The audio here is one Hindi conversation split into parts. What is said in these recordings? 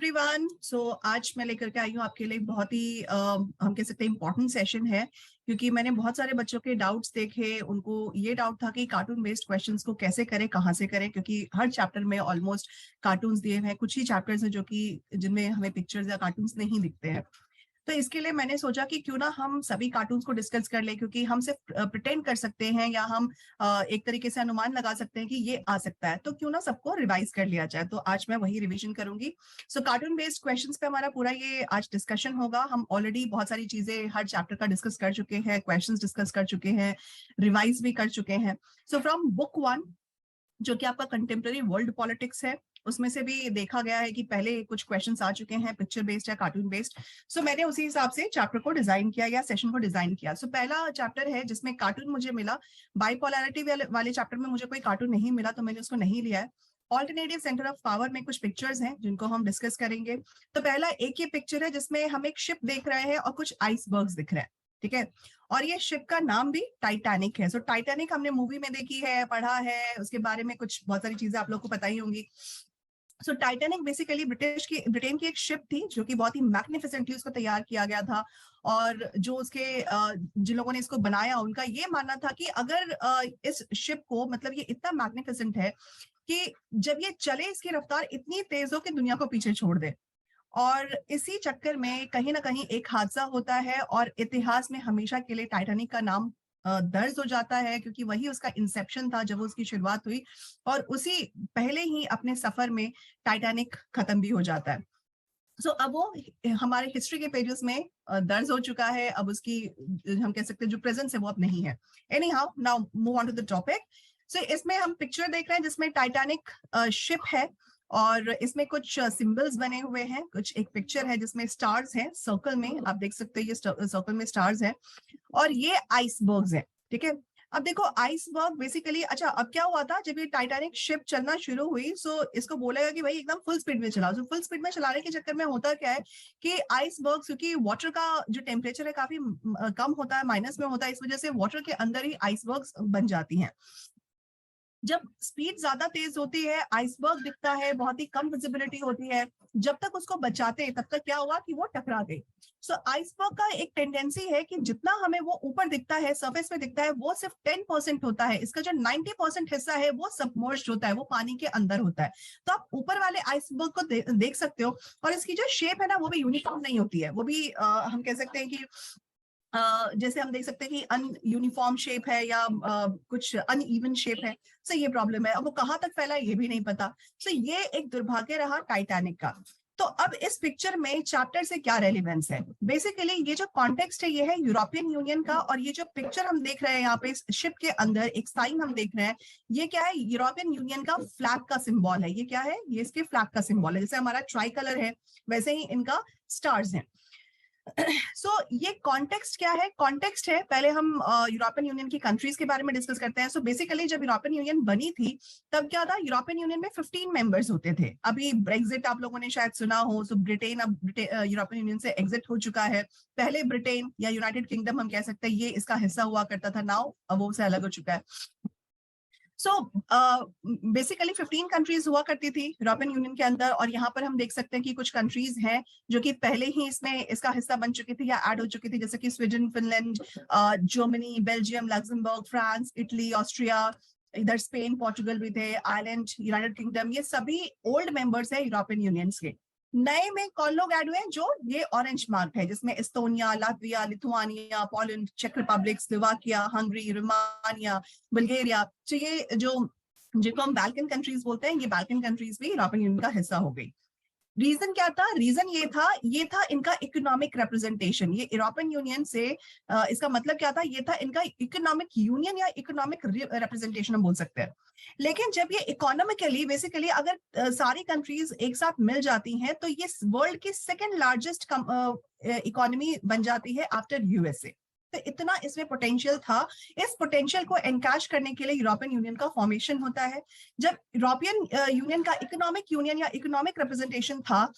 एवरीवन। आज मैं लेकर के आई हूँ आपके लिए बहुत ही हम कह सकते हैं इम्पोर्टेंट सेशन है, क्योंकि मैंने बहुत सारे बच्चों के डाउट्स देखे। उनको ये डाउट था कि कार्टून बेस्ड क्वेश्चंस को कैसे करें, कहाँ से करें, क्योंकि हर चैप्टर में ऑलमोस्ट कार्टून्स दिए हुए हैं। कुछ ही चैप्टर्स हैं जो कि जिनमें हमें पिक्चर्स या कार्टून्स नहीं दिखते हैं। तो इसके लिए मैंने सोचा कि क्यों ना हम सभी कार्टून्स को डिस्कस कर ले, क्योंकि हम सिर्फ प्रिटेंड कर सकते हैं या हम एक तरीके से अनुमान लगा सकते हैं कि ये आ सकता है। तो क्यों ना सबको रिवाइज कर लिया जाए। तो आज मैं वही रिवीजन करूंगी। कार्टून बेस्ड क्वेश्चंस पे हमारा पूरा ये आज डिस्कशन होगा। हम ऑलरेडी बहुत सारी चीजें हर चैप्टर का डिस्कस कर चुके हैं, क्वेश्चन डिस्कस कर चुके हैं, रिवाइज भी कर चुके हैं। फ्रॉम बुक 1, जो कि आपका कंटेम्प्रेरी वर्ल्ड पॉलिटिक्स है, उसमें से भी देखा गया है कि पहले कुछ क्वेश्चंस आ चुके हैं पिक्चर बेस्ड या कार्टून बेस्ड। मैंने उसी हिसाब से चैप्टर को डिजाइन किया या सेशन को डिजाइन किया। पहला चैप्टर है जिसमें कार्टून मुझे मिला। बाइपोलैरिटी वाले चैप्टर में मुझे कोई कार्टून नहीं मिला, तो मैंने उसको नहीं लिया है। ऑल्टरनेटिव सेंटर ऑफ पावर में कुछ पिक्चर्स हैं जिनको हम डिस्कस करेंगे। तो पहला एक ये पिक्चर है जिसमें हम एक शिप देख रहे हैं और कुछ आइसबर्ग्स दिख रहे हैं, ठीक है। और ये शिप का नाम भी टाइटैनिक है। टाइटैनिक हमने मूवी में देखी है, पढ़ा है, उसके बारे में कुछ बहुत सारी चीजें आप लोग को पता ही होंगी। टाइटैनिक बेसिकली ब्रिटेन की एक शिप थी जो कि बहुत ही मैग्निफिसेंटली उसको तैयार किया गया था। और जो उसके जिन लोगों ने इसको बनाया उनका ये मानना था कि अगर इस शिप को, मतलब ये इतना मैग्निफिसेंट है कि जब ये चले इसकी रफ्तार इतनी तेज हो कि दुनिया को पीछे छोड़ दे। और इसी चक्कर में कहीं ना कहीं एक हादसा होता है और इतिहास में हमेशा के लिए टाइटैनिक का नाम दर्ज हो जाता है, क्योंकि वही उसका इंसेप्शन था जब उसकी शुरुआत हुई। और उसी पहले ही अपने सफर में टाइटैनिक खत्म भी हो जाता है। अब वो हमारे हिस्ट्री के पेजेस में दर्ज हो चुका है। अब उसकी हम कह सकते हैं जो प्रेजेंस है वो अब नहीं है। Anyhow, now move on to the topic. इसमें हम पिक्चर देख रहे हैं जिसमें टाइटैनिक शिप है और इसमें कुछ सिंबल्स बने हुए हैं। कुछ एक पिक्चर है जिसमें स्टार्स हैं सर्कल में, आप देख सकते हैं ये सर्कल में स्टार्स हैं। और ये आइसबर्ग्स हैं, ठीक है। अब देखो आइसबर्ग बेसिकली, अच्छा अब क्या हुआ था जब ये टाइटैनिक शिप चलना शुरू हुई, इसको बोलेगा कि भाई एकदम फुल स्पीड में चलाओ। फुल स्पीड में चलाने के चक्कर में होता क्या है कि आइसबर्ग, क्योंकि वाटर का जो टेम्परेचर है काफी कम होता है, माइनस में होता है, इस वजह से वाटर के अंदर ही आइसबर्ग्स बन जाती हैं। जब स्पीड ज्यादा तेज होती है, आइसबर्ग दिखता है, बहुत ही कम विजिबिलिटी होती है। जब तक उसको बचाते तब तक क्या हुआ कि वो टकरा गई। आइसबर्ग का एक टेंडेंसी है कि जितना हमें वो ऊपर दिखता है, सरफेस में दिखता है, वो सिर्फ 10% होता है। इसका जो 90% हिस्सा है वो सबमर्ज्ड होता है, वो पानी के अंदर होता है। तो आप ऊपर वाले आइसबर्ग को देख सकते हो। और इसकी जो शेप है ना, वो भी यूनिफॉर्म नहीं होती है। वो भी हम कह सकते हैं कि जैसे हम देख सकते हैं कि अनयूनिफॉर्म शेप है या कुछ अनइवन शेप है। ये प्रॉब्लम है। अब वो कहाँ तक फैला है ये भी नहीं पता। ये एक दुर्भाग्य रहा टाइटैनिक का। तो अब इस पिक्चर में चैप्टर से क्या रेलिवेंस है? बेसिकली ये जो कॉन्टेक्स्ट है ये है यूरोपियन यूनियन का। और ये जो पिक्चर हम देख रहे हैं यहाँ पे शिप के अंदर एक साइन हम देख रहे हैं, ये क्या है? यूरोपियन यूनियन का फ्लैग का सिंबल है। ये क्या है? ये इसके फ्लैग का सिंबल है। जैसे हमारा ट्राई कलर है वैसे ही इनका स्टार्स हैं। ये कॉन्टेक्स्ट क्या है? कॉन्टेक्स्ट है, पहले हम यूरोपियन यूनियन की कंट्रीज के बारे में डिस्कस करते हैं। बेसिकली जब यूरोपियन यूनियन बनी थी तब क्या था? यूरोपियन यूनियन में 15 मेंबर्स होते थे। अभी ब्रेक्जिट आप लोगों ने शायद सुना हो। ब्रिटेन अब यूरोपियन यूनियन से एग्जिट हो चुका है। पहले ब्रिटेन या यूनाइटेड किंगडम हम कह सकते हैं, ये इसका हिस्सा हुआ करता था। नाउ अब वो से अलग हो चुका है। बेसिकली 15 कंट्रीज हुआ करती थी यूरोपियन यूनियन के अंदर। और यहाँ पर हम देख सकते हैं कि कुछ कंट्रीज हैं जो कि पहले ही इसमें इसका हिस्सा बन चुकी थी या ऐड हो चुकी थी, जैसे कि Sweden, Finland, Germany, Belgium, Luxembourg, France, Italy, Austria, इधर स्पेन, पोर्चुगल भी थे, आयरलैंड, यूनाइटेड किंगडम। ये सभी ओल्ड मेंबर्स है यूरोपियन यूनियन के। नए में कौन लोग ऐड हुए हैं? जो ये ऑरेंज मार्क है, जिसमें एस्टोनिया, लातविया, लिथुआनिया, पोलैंड, चेक Republic, Slovakia, Hungary, Romania, Bulgaria. तो ये जो जिनको हम बाल्कन कंट्रीज बोलते हैं, ये बाल्कन कंट्रीज भी यूरोपियन यूनियन का हिस्सा हो गई। रीजन क्या था? रीजन ये था इनका इकोनॉमिक रिप्रेजेंटेशन। ये यूरोपियन यूनियन से इसका मतलब क्या था? ये था इनका इकोनॉमिक यूनियन या इकोनॉमिक रिप्रेजेंटेशन हम बोल सकते हैं। लेकिन जब ये इकोनॉमिकली बेसिकली अगर सारी कंट्रीज एक साथ मिल जाती हैं तो ये वर्ल्ड की सेकेंड लार्जेस्ट इकोनॉमी बन जाती है आफ्टर यूएसए। तो इतना इसमें पोटेंशियल था। इस पोटेंशियल को एनकैश करने के लिए यूरोपियन यूनियन का फॉर्मेशन होता है। जब यूरोपियन यूनियन का इकोनॉमिक यूनियन या इकोनॉमिक रिप्रेजेंटेशन था,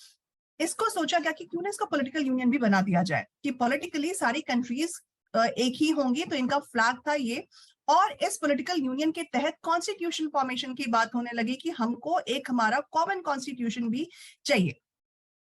इसको सोचा गया कि क्यों ना इसको पॉलिटिकल यूनियन भी बना दिया जाए, कि पॉलिटिकली सारी कंट्रीज एक ही होंगी। तो इनका फ्लैग था ये। और इस पॉलिटिकल यूनियन के तहत कॉन्स्टिट्यूशन फॉर्मेशन की बात होने लगी कि हमको एक हमारा कॉमन कॉन्स्टिट्यूशन भी चाहिए।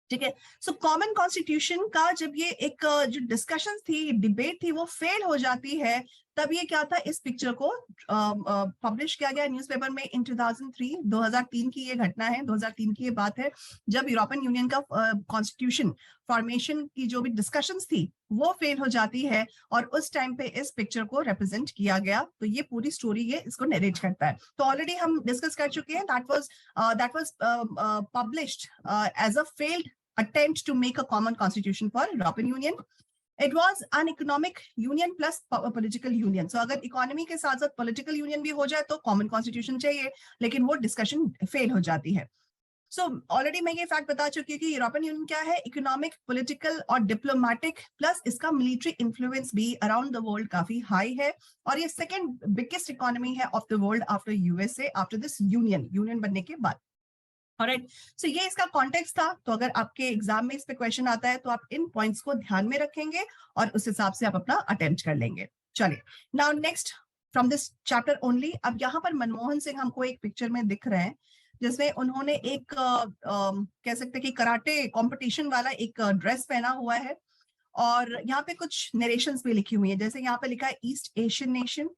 ठीक है। सो कॉमन कॉन्स्टिट्यूशन का जब ये एक जो डिस्कशन थी, डिबेट थी, वो फेल हो जाती है, तब ये क्या था, इस पिक्चर को पब्लिश किया गया न्यूज़पेपर में इन 2003। 2003 की ये घटना है, 2003 की ये बात है, जब यूरोपियन यूनियन का कॉन्स्टिट्यूशन फॉर्मेशन की जो भी डिस्कशंस थी वो फेल हो जाती है, और उस टाइम पे इस पिक्चर को रिप्रेजेंट किया गया। तो ये पूरी स्टोरी ये इसको नरेट करता है। तो ऑलरेडी हम डिस्कस कर चुके हैं, that was published as a failed attempt to make a common constitution for European Union. It was an economic union plus political union. So अगर इकोनॉमी के साथ साथ पॉलिटिकल यूनियन भी हो जाए तो कॉमन कॉन्स्टिट्यूशन चाहिए, लेकिन वो डिस्कशन फेल हो जाती है। सो ऑलरेडी मैं ये फैक्ट बता चुकी हूँ कि यूरोपियन यूनियन क्या है, इकोनॉमिक, पॉलिटिकल और डिप्लोमेटिक, प्लस इसका मिलिट्री इन्फ्लुएंस भी अराउंड द वर्ल्ड काफी हाई है, और ये सेकेंड बिगेस्ट इकोनॉमी है of the world after USA, after this union बनने के बाद। ऑलराइट, सो ये इसका कॉन्टेक्स्ट था। तो अगर आपके एग्जाम में इस पे क्वेश्चन आता है तो आप इन पॉइंट्स को ध्यान में रखेंगे और उस हिसाब से आप अपना अटेम्प्ट कर लेंगे। चलिए, now next from this chapter only. अब यहाँ पर मनमोहन सिंह हमको एक पिक्चर में दिख रहे हैं, जिसमें उन्होंने एक कह सकते हैं कि कराटे कंपटीशन वाला एक ड्रेस पहना हुआ है, और यहाँ पे कुछ नरेशंस भी लिखी हुई है। जैसे यहाँ पे लिखा है, east Asian nation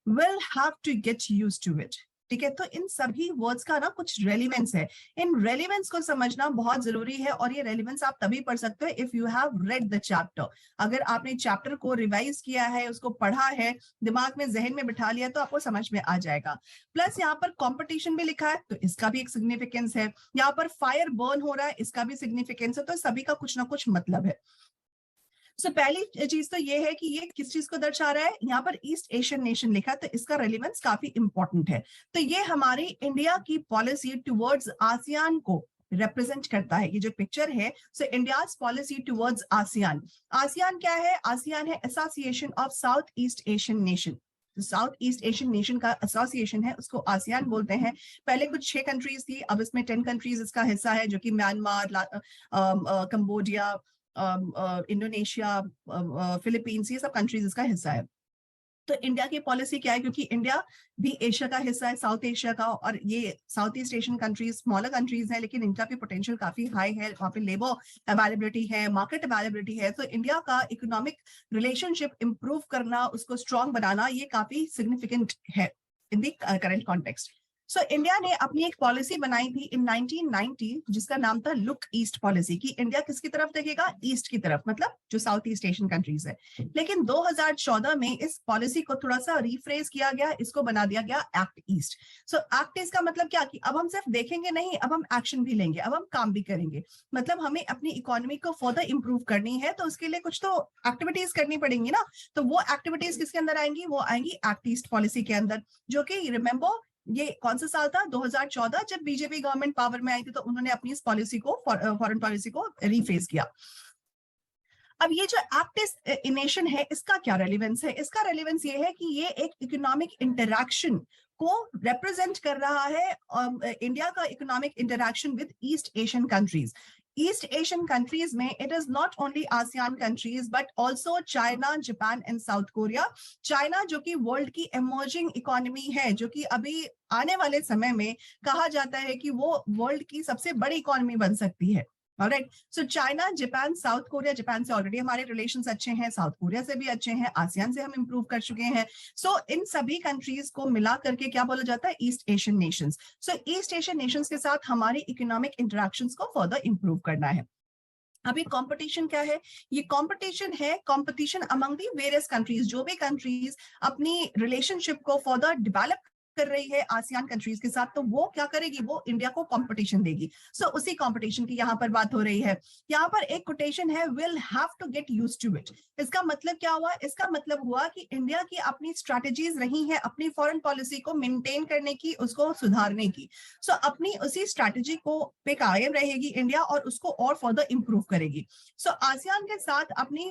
will have to get used to it. ठीक है, तो इन सभी वर्ड्स का ना कुछ रेलिवेंस है, इन रेलिवेंस को समझना बहुत जरूरी है, और ये रेलिवेंस आप तभी पढ़ सकते हो if you have read the chapter. अगर आपने चैप्टर को रिवाइज किया है, उसको पढ़ा है, दिमाग में, जहन में बिठा लिया, तो आपको समझ में आ जाएगा। प्लस यहाँ पर कंपटीशन भी लिखा है, तो इसका भी एक सिग्निफिकेंस है। यहाँ पर फायर बर्न हो रहा है, इसका भी सिग्निफिकेंस है। तो सभी का कुछ ना कुछ मतलब है। सो पहली चीज तो ये है कि ये किस चीज को दर्शा रहा है, यहाँ पर ईस्ट एशियन नेशन लिखा है, तो इसका रेलिवेंस काफी इंपॉर्टेंट है। तो ये हमारी इंडिया की पॉलिसी टुवर्ड्स आसियान को रिप्रेजेंट करता है, ये जो पिक्चर है। सो India's policy towards ASEAN. ASEAN क्या है? आसियान है association of south east Asian nation. South east Asian nation का एसोसिएशन है, उसको आसियान बोलते हैं। पहले कुछ 6 कंट्रीज थी, अब इसमें 10 कंट्रीज इसका हिस्सा है, जो कि म्यांमार, कंबोडिया, इंडोनेशिया, फिलीपींस, ये सब कंट्रीज इसका हिस्सा है। तो इंडिया की पॉलिसी क्या है? क्योंकि इंडिया भी एशिया का हिस्सा है, साउथ एशिया का, और ये south east Asian countries smaller countries है, लेकिन इनका भी पोटेंशियल काफी हाई है। वहाँ पे लेबर अवेलेबिलिटी है, मार्केट अवेलेबिलिटी है। तो इंडिया का इकोनॉमिक रिलेशनशिप इंप्रूव करना, उसको स्ट्रॉन्ग बनाना, ये काफी सिग्निफिकेंट है in the current context. So India ने अपनी एक पॉलिसी बनाई थी इन 1990, जिसका नाम था लुक ईस्ट पॉलिसी, कि इंडिया किसकी तरफ देखेगा? ईस्ट की तरफ, मतलब जो साउथ ईस्ट एशियन कंट्रीज है। लेकिन 2014 में इस पॉलिसी को थोड़ा सा रिफ्रेज किया गया, इसको बना दिया गया एक्ट ईस्ट। सो एक्ट ईस्ट का मतलब क्या, कि अब हम सिर्फ देखेंगे नहीं, अब हम एक्शन भी लेंगे, अब हम काम भी करेंगे। मतलब हमें अपनी इकोनॉमी को फर्दर इंप्रूव करनी है, तो उसके लिए कुछ तो एक्टिविटीज करनी पड़ेंगी ना। तो वो एक्टिविटीज किसके अंदर आएंगी? वो आएंगी एक्ट ईस्ट पॉलिसी के अंदर, जो कि रिमेंबर ये कौन सा साल था? 2014, जब बीजेपी गवर्नमेंट पावर में आई थी, तो उन्होंने अपनी इस पॉलिसी को, फॉरेन पॉलिसी को रिफेस किया। अब ये जो एक्ट नेशन है, इसका क्या रेलिवेंस है? इसका रेलिवेंस ये है कि ये एक इकोनॉमिक इंटरैक्शन को रिप्रेजेंट कर रहा है, इंडिया का economic interaction with East Asian countries. East Asian countries में it is not only ASEAN countries but also China, Japan and South Korea. China जो कि वर्ल्ड की इमर्जिंग इकोनॉमी है, जो कि अभी आने वाले समय में कहा जाता है कि वो वर्ल्ड की सबसे बड़ी इकोनॉमी बन सकती है। Alright, so China, Japan, south Korea. Japan से ऑलरेडी हमारे रिलेशंस अच्छे हैं, साउथ कोरिया से भी अच्छे हैं, आसियान से हम इंप्रूव कर चुके हैं। सो इन सभी कंट्रीज को मिला करके क्या बोला जाता है? East Asian nations. So east Asian nations के साथ हमारी इकोनॉमिक इंटरेक्शंस को फर्दर इंप्रूव करना है। अभी कंपटीशन क्या है? ये कंपटीशन है, competition among the various countries. जो भी कंट्रीज अपनी रिलेशनशिप को फर्दर डेवलप कर रही है आसियान कंट्रीज के साथ, तो वो क्या करेगी? वो इंडिया को कंपटीशन देगी। सो उसी कंपटीशन की यहाँ पर बात हो रही है। यहाँ पर एक कोटेशन है, will have to get used to it. इसका मतलब क्या हुआ? इसका मतलब हुआ कि इंडिया की अपनी स्ट्रैटेजीज रही है अपनी फॉरेन पॉलिसी को मेंटेन करने की, उसको सुधारने की। सो अपनी उसी स्ट्रैटेजी को पे कायम रहेगी इंडिया, और उसको और फर्दर इंप्रूव करेगी। सो आसियान के साथ अपनी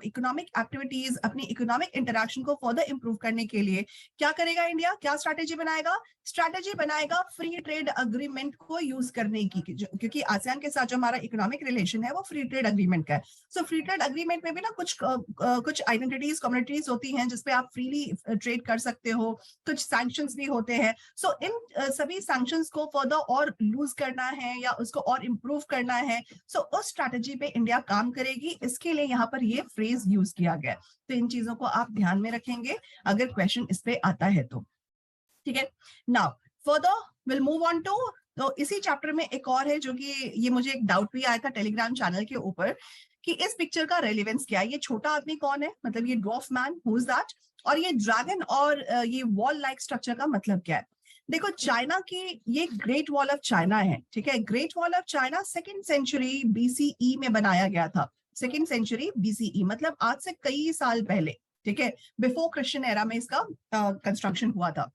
इकोनॉमिक एक्टिविटीज, अपनी इकोनॉमिक इंटरेक्शन को फर्दर इंप्रूव करने के लिए क्या करेगा इंडिया? क्या स्ट्रैटेजी स्ट्रैटेजी बनाएगा? स्ट्रैटेजी बनाएगा फ्री ट्रेड अग्रीमेंट को यूज करने की, क्योंकि आसियान के साथ जो हमारा इकोनॉमिक रिलेशन है वो फ्री ट्रेड अग्रीमेंट का है। सो फ्री ट्रेड अग्रीमेंट में भी ना कुछ आइडेंटिटीज, कम्युनिटीज होती हैं जिसपे आप फ्रीली ट्रेड कर सकते हो, कुछ सैंक्शंस भी होते हैं। सो इन सभी सैंक्शंस को फर्दर और लूज करना है या उसको और इम्प्रूव करना है, सो उस स्ट्रैटेजी पे इंडिया काम करेगी। इसके लिए यहाँ पर ये फ्रेज यूज किया गया। तो इन चीजों को आप ध्यान में रखेंगे अगर क्वेश्चन इस पे आता है तो, ठीक है। Now further will move on to, तो इसी चैप्टर में एक और है जो कि ये मुझे एक डाउट भी आया था टेलीग्राम चैनल के ऊपर कि इस पिक्चर का रेलेवेंस क्या है, ये छोटा आदमी कौन है, मतलब ये dwarf man, who is that, और ये ड्रैगन और ये वॉल लाइक स्ट्रक्चर का मतलब क्या है। देखो चाइना की ये ग्रेट वॉल ऑफ चाइना है, ठीक है। Great wall of China 2nd century BCE में बनाया गया था। 2nd सेंचुरी BCE मतलब आज से कई साल पहले, ठीक है, बिफोर क्रिश्चियन एरा में इसका कंस्ट्रक्शन हुआ था।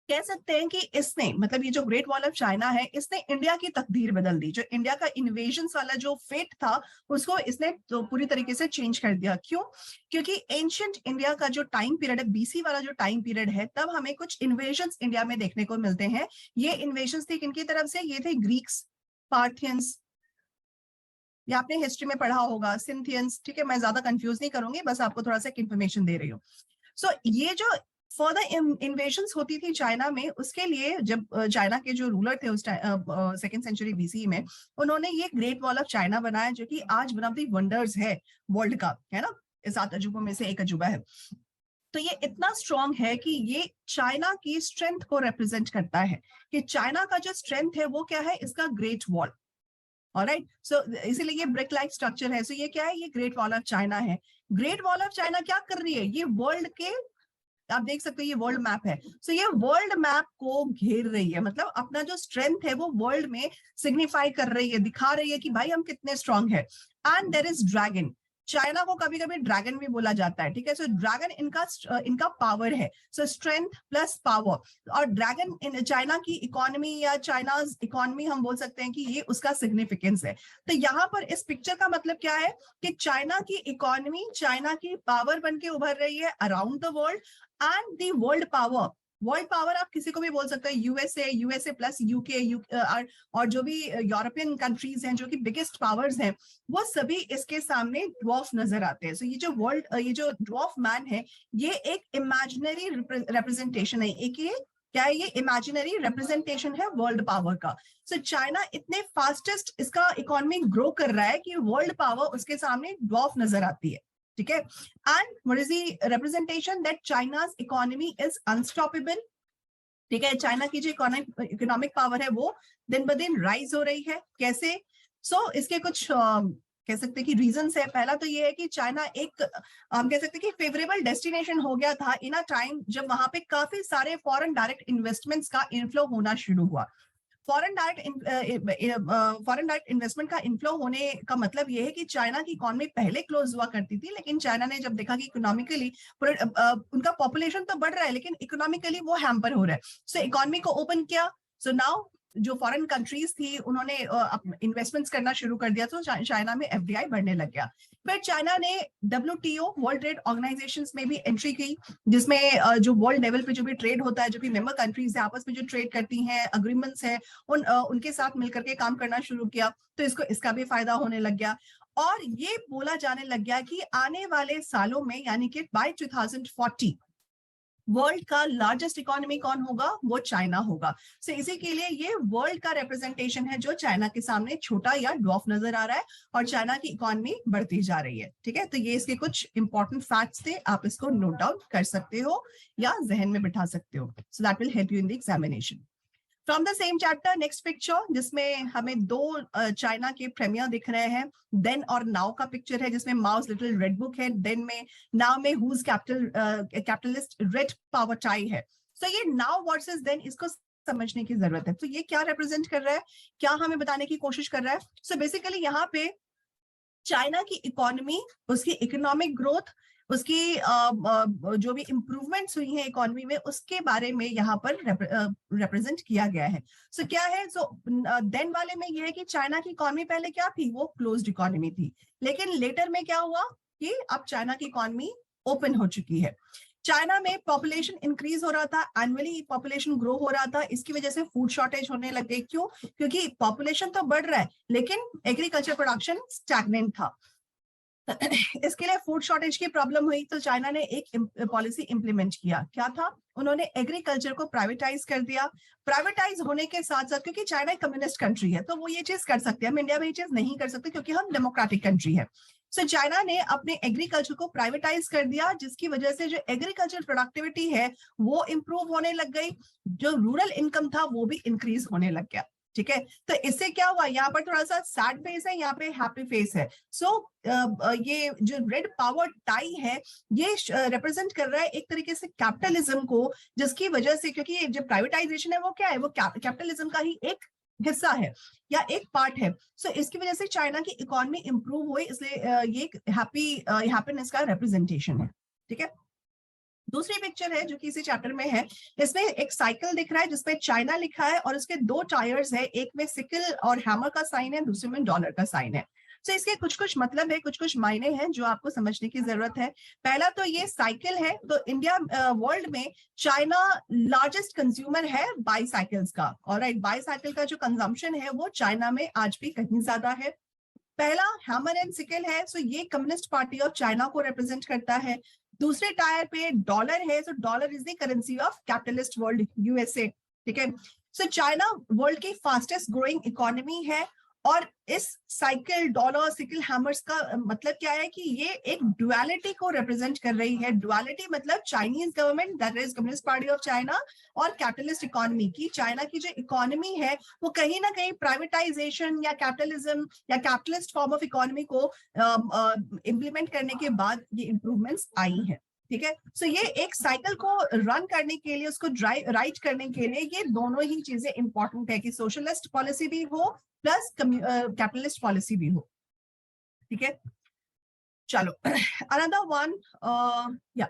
कह सकते हैं कि इसने, मतलब ये जो ग्रेट वॉल ऑफ चाइना है, इसने इंडिया की तकदीर बदल दी। जो इंडिया का इन्वेजन वाला जो फेट था उसको इसने तो पूरी तरीके से चेंज कर दिया। क्यों? क्योंकि एंशियंट इंडिया का जो टाइम पीरियड है, BC वाला जो टाइम पीरियड है, तब हमें कुछ इन्वेजन्स इंडिया में देखने को मिलते हैं। ये इन्वेजन्स थी किनकी तरफ से? ये थे ग्रीक्स, पार्थियंस, या आपने हिस्ट्री में पढ़ा होगा सिंथियंस, ठीक है। मैं ज्यादा कंफ्यूज नहीं करूंगी, बस आपको थोड़ा सा इंफॉर्मेशन दे रही हूँ। सो ये जो फर्दर इन्वेजन्स होती थी चाइना में, उसके लिए जब चाइना के जो रूलर थे उस 2nd सेंचुरी BC में, उन्होंने ये ग्रेट वॉल ऑफ चाइना बनाया, जो कि आज वन ऑफ द वंडर्स है वर्ल्ड का, है ना, 7 अजूबों में से एक अजूबा है। तो ये इतना स्ट्रॉन्ग है कि ये चाइना की स्ट्रेंथ को रिप्रेजेंट करता है, कि चाइना का जो स्ट्रेंथ है वो क्या है, इसका ग्रेट वॉल। ऑलराइट, सो इसीलिए ये ब्रिक लाइक स्ट्रक्चर है। सो ये क्या है? ये ग्रेट वॉल ऑफ चाइना है। ग्रेट वॉल ऑफ चाइना क्या कर रही है? ये वर्ल्ड के, आप देख सकते हो ये वर्ल्ड मैप है। सो ये वर्ल्ड मैप को घेर रही है, मतलब अपना जो स्ट्रेंथ है वो वर्ल्ड में सिग्निफाई कर रही है, दिखा रही है कि भाई हम कितने स्ट्रांग है। And there is dragon. China को कभी कभी ड्रैगन भी बोला जाता है, ठीक है। सो ड्रैगन इनका पावर है, सो स्ट्रेंथ प्लस पावर। और ड्रैगन इन चाइना की इकोनॉमी या चाइनाज इकोनॉमी हम बोल सकते हैं कि ये उसका सिग्निफिकेंस है। तो यहाँ पर इस पिक्चर का मतलब क्या है कि चाइना की इकोनॉमी, चाइना की पावर बन के उभर रही है around the world. And the world power, world power आप किसी को भी बोल सकते हैं, यूएसए प्लस यूके और जो भी यूरोपियन कंट्रीज हैं जो कि बिगेस्ट पावर्स हैं, वो सभी इसके सामने ड्वार्फ नजर आते हैं। सो ये जो ड्वार्फ मैन है, ये एक इमेजिनरी रिप्रेजेंटेशन है, एक ये क्या है, ये इमेजिनरी रिप्रेजेंटेशन है वर्ल्ड पावर का। सो चाइना इतने फास्टेस्ट इसका इकोनॉमी ग्रो कर रहा है कि वर्ल्ड पावर उसके सामने ड्वार्फ नजर आती है, ठीक है। And what is the representation? That China's economy is unstoppable, ठीक है। चाइना की जो इकोनॉमिक पावर है वो दिन ब दिन राइज हो रही है। कैसे? इसके कुछ कह सकते हैं कि रीजंस है। पहला तो ये है कि चाइना एक हम कह सकते हैं कि फेवरेबल डेस्टिनेशन हो गया था इन अ टाइम जब वहां पे काफी सारे फॉरेन डायरेक्ट इन्वेस्टमेंट्स का इनफ्लो होना शुरू हुआ। फॉरेन डायरेक्ट इन्वेस्टमेंट का इनफ्लो होने का मतलब ये है कि चाइना की इकोनॉमी पहले क्लोज हुआ करती थी, लेकिन चाइना ने जब देखा कि इकोनॉमिकली उनका पॉपुलेशन तो बढ़ रहा है लेकिन इकोनॉमिकली वो हैम्पर हो रहा है, सो इकोनॉमी को ओपन किया। सो नाउ जो फॉरेन कंट्रीज थी उन्होंने इन्वेस्टमेंट्स करना शुरू कर दिया, तो चाइना में FDI बढ़ने लग गया। फिर चाइना ने WTO वर्ल्ड ट्रेड ऑर्गेनाइजेशन में भी एंट्री की, जिसमें जो वर्ल्ड लेवल पे जो भी ट्रेड होता है, जो भी मेंबर कंट्रीज है आपस में जो ट्रेड करती हैं, अग्रीमेंट्स है, उनके साथ मिलकर के काम करना शुरू किया। तो इसका भी फायदा होने लग गया। और ये बोला जाने लग गया कि आने वाले सालों में, यानी कि बाय 2040 वर्ल्ड का लार्जेस्ट इकोनॉमी कौन होगा? वो चाइना होगा। सो इसी के लिए ये वर्ल्ड का रिप्रेजेंटेशन है जो चाइना के सामने छोटा या ड्वार्फ नजर आ रहा है, और चाइना की इकोनॉमी बढ़ती जा रही है, ठीक है। तो ये इसके कुछ इंपॉर्टेंट फैक्ट्स थे, आप इसको नोट डाउन कर सकते हो या जहन में बिठा सकते हो। So that will help you in the examination. From the same chapter next picture, जिसमें हमें दो चाइना के प्रेमियर दिख रहे हैं। देन और नाउ का पिक्चर है जिसमें माउस लिटिल रेड बुक है, देन में नाउ में whose capitalist red power tie है। सो ये नाउ वर्सेस देन, इसको समझने की जरूरत है। तो ये क्या रिप्रेजेंट कर रहा है, क्या हमें बताने की कोशिश कर रहा है? सो बेसिकली यहाँ पे चाइना की इकोनॉमी, उसकी इकोनॉमिक ग्रोथ, उसकी जो भी इंप्रूवमेंट्स हुई हैं इकोनॉमी में, उसके बारे में यहाँ पर रिप्रेजेंट किया गया है। सो क्या है? देन वाले में ये है कि चाइना की इकोनॉमी पहले क्या थी? वो क्लोज्ड इकोनॉमी थी, लेकिन लेटर में क्या हुआ कि अब चाइना की इकोनॉमी ओपन हो चुकी है। चाइना में पॉपुलेशन इंक्रीज हो रहा था, एनुअली पॉपुलेशन ग्रो हो रहा था, इसकी वजह से फूड शॉर्टेज होने लग गई। क्यों? क्योंकि पॉपुलेशन तो बढ़ रहा है लेकिन एग्रीकल्चर प्रोडक्शन स्टैग्नेंट था। इसके लिए फूड शॉर्टेज की प्रॉब्लम हुई, तो चाइना ने एक पॉलिसी इंप्लीमेंट किया। क्या था? उन्होंने एग्रीकल्चर को प्राइवेटाइज कर दिया। प्राइवेटाइज होने के साथ साथ, क्योंकि चाइना एक कम्युनिस्ट कंट्री है तो वो ये चीज कर सकते हैं, हम इंडिया में ये चीज नहीं कर सकते क्योंकि हम डेमोक्रेटिक कंट्री है। सो चाइना ने अपने एग्रीकल्चर को प्राइवेटाइज कर दिया, जिसकी वजह से जो एग्रीकल्चर प्रोडक्टिविटी है वो इंप्रूव होने लग गई, जो रूरल इनकम था वो भी इंक्रीज होने लग गया। ठीक है, तो इससे क्या हुआ, यहाँ पर थोड़ा सा सैड फेस है, यहाँ पे हैप्पी फेस है। सो ये जो रेड पावर टाई है ये रिप्रेजेंट कर रहा है एक तरीके से कैपिटलिज्म को, जिसकी वजह से, क्योंकि जो प्राइवेटाइजेशन है वो क्या है, वो कैपिटलिज्म का ही एक हिस्सा है या एक पार्ट है। सो इसकी वजह से चाइना की इकोनॉमी इंप्रूव हुई, इसलिए ये हैप्पीनेस का रिप्रेजेंटेशन है। ठीक है, दूसरी पिक्चर है जो कि इसी चैप्टर में है, इसमें एक साइकिल दिख रहा है जिसपे चाइना लिखा है और उसके दो टायर्स है, एक में सिकल और हैमर का साइन है, दूसरे में डॉलर का साइन है। तो इसके कुछ कुछ मतलब है, कुछ कुछ मायने हैं जो आपको समझने की जरूरत है। पहला तो ये साइकिल है, तो इंडिया वर्ल्ड में चाइना लार्जेस्ट कंज्यूमर है बाईसाइकिल्स का, और राइट, बाईसाइकिल का जो कंजम्पशन है वो चाइना में आज भी कहीं ज्यादा है। पहला हैमर एंड सिकल है, सो ये कम्युनिस्ट पार्टी ऑफ चाइना को रिप्रेजेंट करता है। दूसरे टायर पे डॉलर है, so dollar is the currency of capitalist world, USA. ठीक है, सो चाइना वर्ल्ड की फास्टेस्ट ग्रोइंग इकोनॉमी है, और इस साइकिल, डॉलर, सिकल, हैमर्स का मतलब क्या है कि ये एक डुअलिटी को रिप्रेजेंट कर रही है। डुअलिटी मतलब Chinese government, that is communist Party of China, और कैपिटलिस्ट इकोनॉमी की। चाइना की जो इकोनॉमी है वो कहीं ना कहीं प्राइवेटाइजेशन या कैपिटलिज्म या कैपिटलिस्ट फॉर्म ऑफ इकोनॉमी को इम्प्लीमेंट करने के बाद ये इंप्रूवमेंट्स आई है। ठीक है, सो ये एक साइकिल को रन करने के लिए, उसको राइट करने के लिए ये दोनों ही चीजें इंपॉर्टेंट है कि सोशलिस्ट पॉलिसी भी हो प्लस कैपिटलिस्ट पॉलिसी भी हो। ठीक है, चलो अनदर वन, या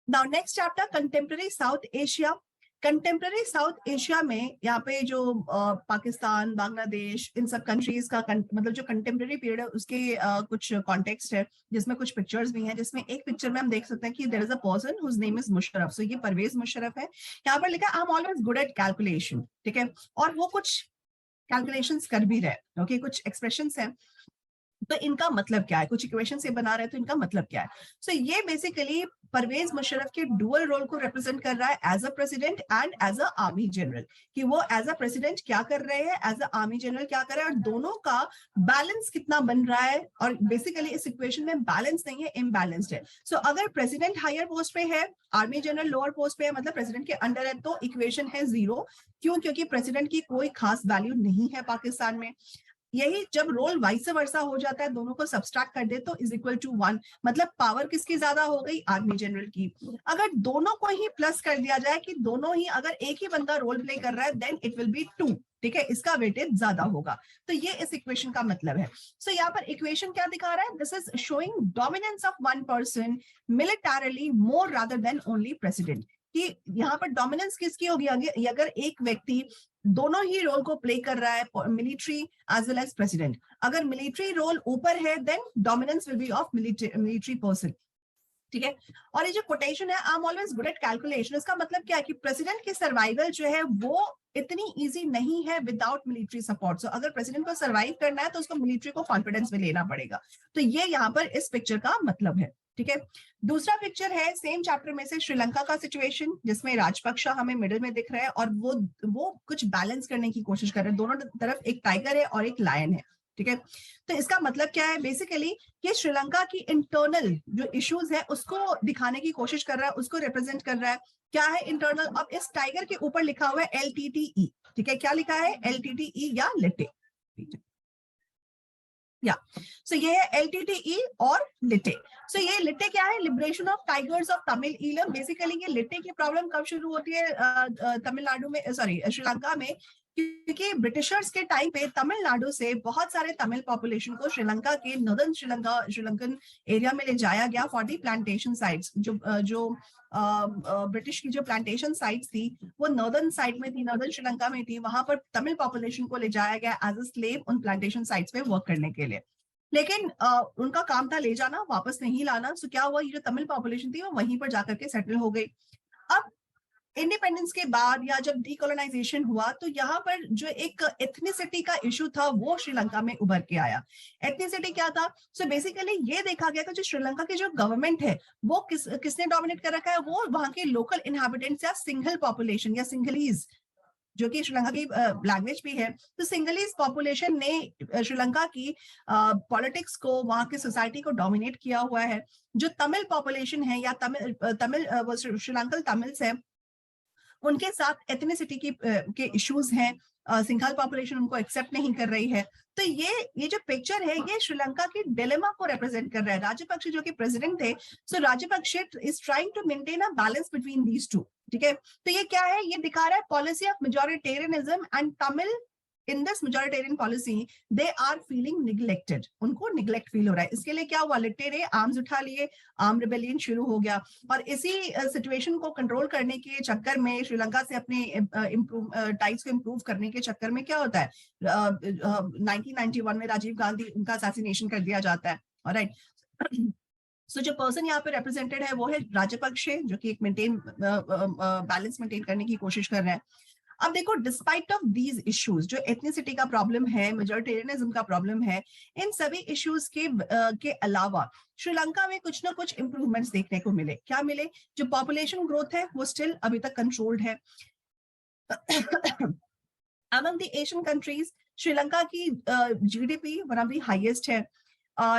now next chapter, contemporary south Asia. Contemporary south Asia में यहाँ पे जो पाकिस्तान, बांग्लादेश, इन सब कंट्रीज का मतलब जो कंटेम्प्रेरी पीरियड है उसके कुछ कॉन्टेक्स्ट है, जिसमें कुछ पिक्चर्स भी हैं, जिसमें एक पिक्चर में हम देख सकते हैं कि there is a person whose name is Musharraf. So ये परवेज मुशर्रफ है। यहाँ पर लिखा I am always good at calculation. ठीक है, और वो कुछ कैलकुलेशंस कर भी रहे, ओके, कुछ एक्सप्रेशंस हैं, तो इनका मतलब क्या है, कुछ इक्वेशन से बना रहे हैं तो इनका मतलब क्या है। सो ये बेसिकली परवेज मुशर्रफ के डुअल रोल को रिप्रेजेंट कर रहा है, as a president and as a army general, कि वो एज अ प्रेसिडेंट क्या कर रहे हैं, एज अ आर्मी जनरल क्या कर रहे हैं, और दोनों का बैलेंस कितना बन रहा है। और बेसिकली इस इक्वेशन में बैलेंस नहीं है, इम्बैलेंस्ड है। सो अगर प्रेसिडेंट हायर पोस्ट पे है, आर्मी जनरल लोअर पोस्ट पे है, मतलब प्रेसिडेंट के अंडर है, तो इक्वेशन है जीरो। क्यों? क्योंकि प्रेसिडेंट की कोई खास वैल्यू नहीं है पाकिस्तान में। यही जब रोल वाइस वर्सा हो जाता है, दोनों को सब्सट्रैक्ट कर दे तो इज इक्वल टू 1, मतलब पावर किसकी ज्यादा हो गई, आर्मी जनरल की। अगर दोनों को ही प्लस कर दिया जाए कि दोनों ही, अगर एक ही बंदा रोल प्ले कर रहा है, देन इट विल बी 2। ठीक है, इसका वेटेज ज्यादा होगा। तो ये इस इक्वेशन का मतलब है। सो यहाँ पर इक्वेशन क्या दिखा रहा है, this is showing dominance of one person militarily more rather than only president, कि यहाँ पर डोमिनेंस किसकी होगी, अगर एक व्यक्ति दोनों ही रोल को प्ले कर रहा है, military as well as president. अगर मिलिट्री रोल ऊपर है then dominance will be of military person. ठीक है, और ये जो कोटेशन है I am always good at calculation, इसका मतलब क्या है कि प्रेसिडेंट की सर्वाइवल जो है वो इतनी इजी नहीं है विदाउट मिलिट्री सपोर्ट। सो अगर प्रेसिडेंट को सर्वाइव करना है तो उसको मिलिट्री को कॉन्फिडेंस में लेना पड़ेगा। तो ये यहाँ पर इस पिक्चर का मतलब है। ठीक है, दूसरा पिक्चर है सेम चैप्टर में से, श्रीलंका का सिचुएशन, जिसमें राजपक्षा हमें मिडिल में दिख रहा है और वो कुछ बैलेंस करने की कोशिश कर रहे हैं। दोनों तरफ एक टाइगर है और एक लायन है। ठीक है, तो इसका मतलब क्या है, बेसिकली कि श्रीलंका की इंटरनल जो इश्यूज है उसको दिखाने की कोशिश कर रहा है, उसको रिप्रेजेंट कर रहा है। क्या है इंटरनल? अब इस टाइगर के ऊपर लिखा हुआ है LTTE। ठीक है, क्या लिखा है? LTTE या लिटे, या सो ये है LTTE और लिटे। सो ये लिटे क्या है? Liberation of tigers of Tamil Eelam. Basically ये लिटे की प्रॉब्लम कब शुरू होती है तमिलनाडु में, सॉरी श्रीलंका में, क्योंकि ब्रिटिशर्स के टाइम पे तमिलनाडु से बहुत सारे तमिल पॉपुलेशन को श्रीलंका के नॉर्दर्न श्रीलंकन एरिया में ले जाया गया फॉर दी प्लांटेशन साइट्स। जो ब्रिटिश की जो प्लांटेशन साइट्स थी वो नॉर्दर्न साइड में थी, नॉर्दर्न श्रीलंका में थी। वहां पर तमिल पॉपुलेशन को ले जाया गया एज अ स्लेव उन प्लांटेशन साइट्स पे वर्क करने के लिए। लेकिन उनका काम था ले जाना, वापस नहीं लाना। सो क्या हुआ, ये जो तमिल पॉपुलेशन थी वो वहीं पर जाकर के सेटल हो गई। अब इंडिपेंडेंस के बाद या जब डीकोलोनाइजेशन हुआ तो यहाँ पर जो एक एथनिसिटी का इशू था वो श्रीलंका में उभर के आया। एथनिसिटी क्या था? सो बेसिकली ये देखा गया कि जो श्रीलंका की जो गवर्नमेंट है वो किसने डोमिनेट कर रखा है? वो वहां के लोकल इनहैबिटेंट्स या सिंगल पॉपुलेशन या सिंगलीज, जो कि श्रीलंका की लैंग्वेज भी है। तो सिंगलीज पॉपुलेशन ने श्रीलंका की पॉलिटिक्स को, वहां की सोसाइटी को डोमिनेट किया हुआ है। जो तमिल पॉपुलेशन है या तमिल श्रीलंकन तमिल्स है, उनके साथ एथनिसिटी के इश्यूज हैं। सिंघाल पॉपुलेशन उनको एक्सेप्ट नहीं कर रही है। तो ये जो पिक्चर है ये श्रीलंका की डिलेमा को रिप्रेजेंट कर रहा है। राजपक्षे जो कि प्रेसिडेंट थे, so Rajapaksa is trying to maintain a balance between these two. ठीक है, तो ये क्या है? ये दिखा रहा है policy of majoritarianism and Tamil in this majoritarian policy they are feeling neglected. उनको निग्लेक्ट फील हो रहा है। इसके लिए क्या हुआ? लिट्टे रहे, आर्म्स उठा लिए, आर्म रिबेलियन शुरू हो गया। और इसी सिचुएशन को कंट्रोल करने के चक्कर में, श्रीलंका से अपने टाइज को इम्प्रूव करने के चक्कर में क्या होता है, 1991 में राजीव गांधी, उनका असैसिनेशन कर दिया जाता है। ऑलराइट, सो जो पर्सन यहाँ पे रिप्रेजेंटेड है वो है राजपक्षे, जो कि एक बैलेंस मेंटेन करने की कोशिश कर रहे हैं। अब देखो, डिस्पाइट ऑफ दीज इश्यूज, जो एथनिसिटी का प्रॉब्लम है, मेजोरिटेरियनिज्म का प्रॉब्लम है, इन सभी इश्यूज के अलावा श्रीलंका में कुछ ना कुछ इंप्रूवमेंट्स देखने को मिले। क्या मिले? जो पॉपुलेशन ग्रोथ है वो स्टिल अभी तक कंट्रोल्ड है। Among the Asian countries Sri Lanka की GDP one of the highest है।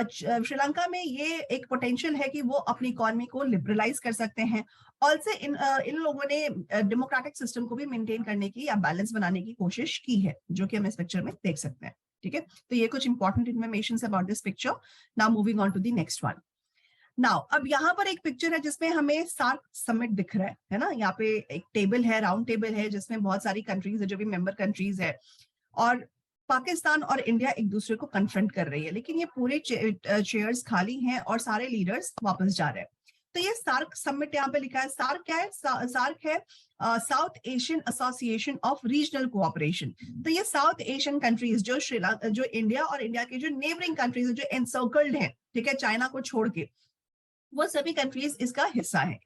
श्रीलंका में ये एक पोटेंशियल है कि वो अपनी इकोनॉमी को लिबरलाइज कर सकते हैं। ऑल्सो इन लोगों ने डेमोक्रेटिक सिस्टम को भी मेंटेन करने की या बैलेंस बनाने की कोशिश की है, जो कि हम इस पिक्चर में देख सकते हैं। ठीक है, तो ये कुछ important information about this picture. Now moving on to the next one. Now अब यहाँ पर एक पिक्चर है जिसमें हमें सार्क समिट दिख रहा है ना। यहाँ पे एक टेबल है, राउंड टेबल है, जिसमें बहुत सारी कंट्रीज है जो भी मेंबर कंट्रीज है, और पाकिस्तान और इंडिया एक दूसरे को कन्फ्रंट कर रही है। लेकिन ये पूरे चेयर्स खाली हैं और सारे लीडर्स वापस जा रहे हैं। तो ये सार्क समिट यहाँ पे लिखा है। सार्क क्या है? सार्क है south Asian association of regional cooperation. तो ये साउथ एशियन कंट्रीज, जो श्रीलंका, जो इंडिया और इंडिया के जो नेबरिंग कंट्रीज है, जो एनसर्कल्ड है, ठीक है, चाइना को छोड़ के, वो सभी कंट्रीज इसका हिस्सा है,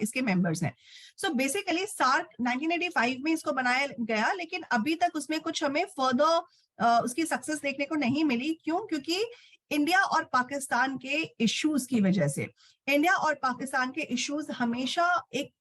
इसके मेंबर्स हैं। सो बेसिकली सार्क 1985 में इसको बनाया गया, लेकिन अभी तक उसमें कुछ हमें फर्दर उसकी सक्सेस देखने को नहीं मिली। क्यों? क्योंकि इंडिया और पाकिस्तान के इश्यूज की वजह से, इंडिया और पाकिस्तान के इश्यूज हमेशा एक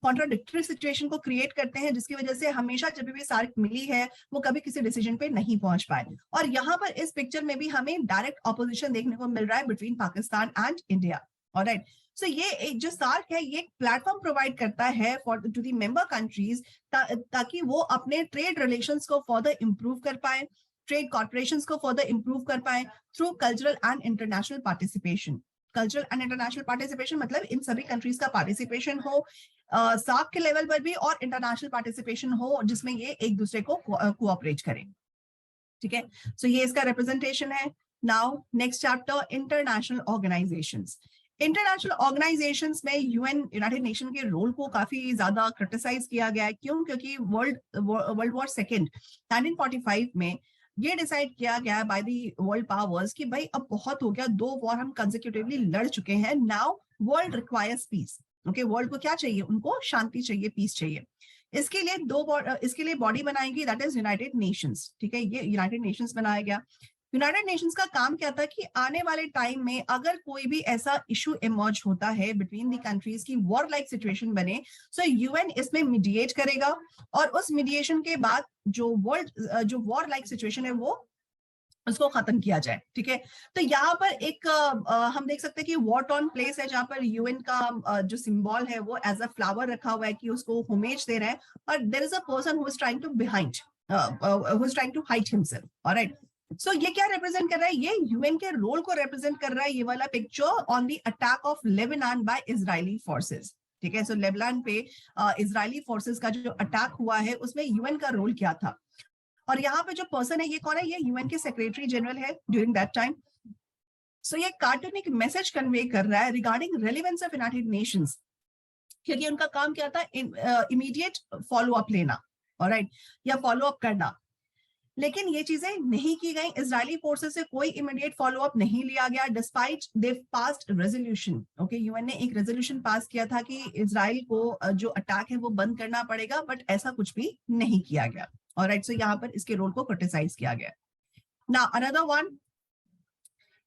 कॉन्ट्राडिक्टरी सिचुएशन को क्रिएट करते हैं, जिसकी वजह से हमेशा जब भी सार्क मिली है वो कभी किसी डिसीजन पे नहीं पहुंच पाए। और यहाँ पर इस पिक्चर में भी हमें डायरेक्ट ऑपोजिशन देखने को मिल रहा है between Pakistan and India. Alright, so ये एक जो सार्क है ये एक प्लेटफॉर्म प्रोवाइड करता है for to the member countries, ताकि वो अपने ट्रेड रिलेशंस को फर्दर इंप्रूव कर पाए, ट्रेड कॉर्पोरेशंस को फर्दर इंप्रूव कर पाए through cultural and international participation. Cultural and international participation मतलब इन सभी कंट्रीज का पार्टिसिपेशन हो सार्क के लेवल पर भी, और इंटरनेशनल पार्टिसिपेशन हो जिसमें ये एक दूसरे को कोऑपरेट करें। ठीक है, सो ये इसका रिप्रेजेंटेशन है। Now next chapter, international organisations. International organisations में यूएन, यूनाइटेड नेशन के रोल को काफी ज्यादा क्रिटिसाइज किया गया है। क्यों? क्योंकि वर्ल्ड वॉर सेकेंड 1945 में ये डिसाइड किया गया बाय द वर्ल्ड पावर्स कि भाई अब बहुत हो गया, 2 वॉर हम कंसेक्यूटिवली लड़ चुके हैं। Now world requires peace. Okay, world को क्या चाहिए? उनको शांति चाहिए, पीस चाहिए। इसके लिए बॉडी बनाएगी, दैट इज यूनाइटेड नेशंस। ठीक है, ये यूनाइटेड नेशंस बनाया गया। यूनाइटेड नेशंस का काम क्या था कि आने वाले टाइम में अगर कोई भी ऐसा इशू इमर्ज होता है बिटवीन द कंट्रीज की वॉर लाइक सिचुएशन बने, सो यूएन इसमें मीडिएट करेगा, और उस मीडिएशन के बाद जो वॉर लाइक सिचुएशन है वो उसको खत्म किया जाए। ठीक है, तो यहाँ पर एक हम देख सकते हैं कि वॉर टॉर्न प्लेस है, जहाँ पर यूएन का जो सिंबल है वो एज अ फ्लावर रखा हुआ है कि उसको होमेज दे रहा है, और there is a person who is trying to hide himself. Alright, so ये क्या रिप्रेजेंट कर रहा है? ये यूएन के रोल को रिप्रेजेंट कर रहा है, ये वाला picture, on the attack of Lebanon by Israeli forces. ठीक है, सो लेबनान पे इजरायली फोर्सेस का जो अटैक हुआ है उसमें यूएन का रोल क्या था। और यहाँ पे जो पर्सन है ये कौन है? ये यूएन के सेक्रेटरी जनरल है ड्यूरिंग दैट टाइम। सो ये कार्टूनिक मैसेज कन्वे कर रहा है regarding relevance of United Nations, क्योंकि उनका काम क्या था? इमीडिएट फॉलो अप लेना, ऑलराइट, या फॉलो अप करना। लेकिन ये चीजें नहीं की गई, इजरायली फोर्सेस से कोई इमीडिएट फॉलोअप नहीं लिया गया, डिस्पाइट दे पास्ड रेजोल्यूशन। ओके, यूएन ने एक रेजोल्यूशन पास किया था कि इजराइल को जो अटैक है वो बंद करना पड़ेगा, बट ऐसा कुछ भी नहीं किया गया। ऑलराइट, सो यहाँ पर इसके रोल को क्रिटिसाइज किया गया। ना अनदर वन,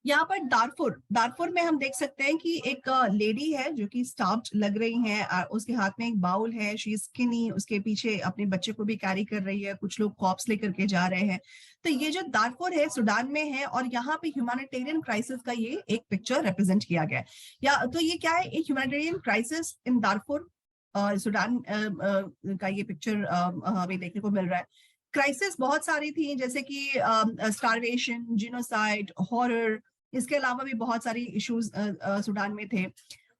यहाँ पर दारफुर में हम देख सकते हैं कि एक लेडी है जो कि स्टाफ्ड लग रही है, उसके हाथ में एक बाउल है, शी इज स्किनी, उसके पीछे अपने बच्चे को भी कैरी कर रही है, कुछ लोग कॉप्स लेकर के जा रहे हैं। तो ये जो दारफुर है सूडान में है, और यहाँ पे ह्यूमैनिटेरियन क्राइसिस का ये एक पिक्चर रिप्रेजेंट किया गया है। या तो ये क्या है, एक humanitarian crisis in Darfur Sudan का ये पिक्चर हमें देखने को मिल रहा है। क्राइसिस बहुत सारी थी, जैसे कि स्टारवेशन, जिनोसाइड, हॉरर, इसके अलावा भी बहुत सारी इश्यूज सूडान में थे।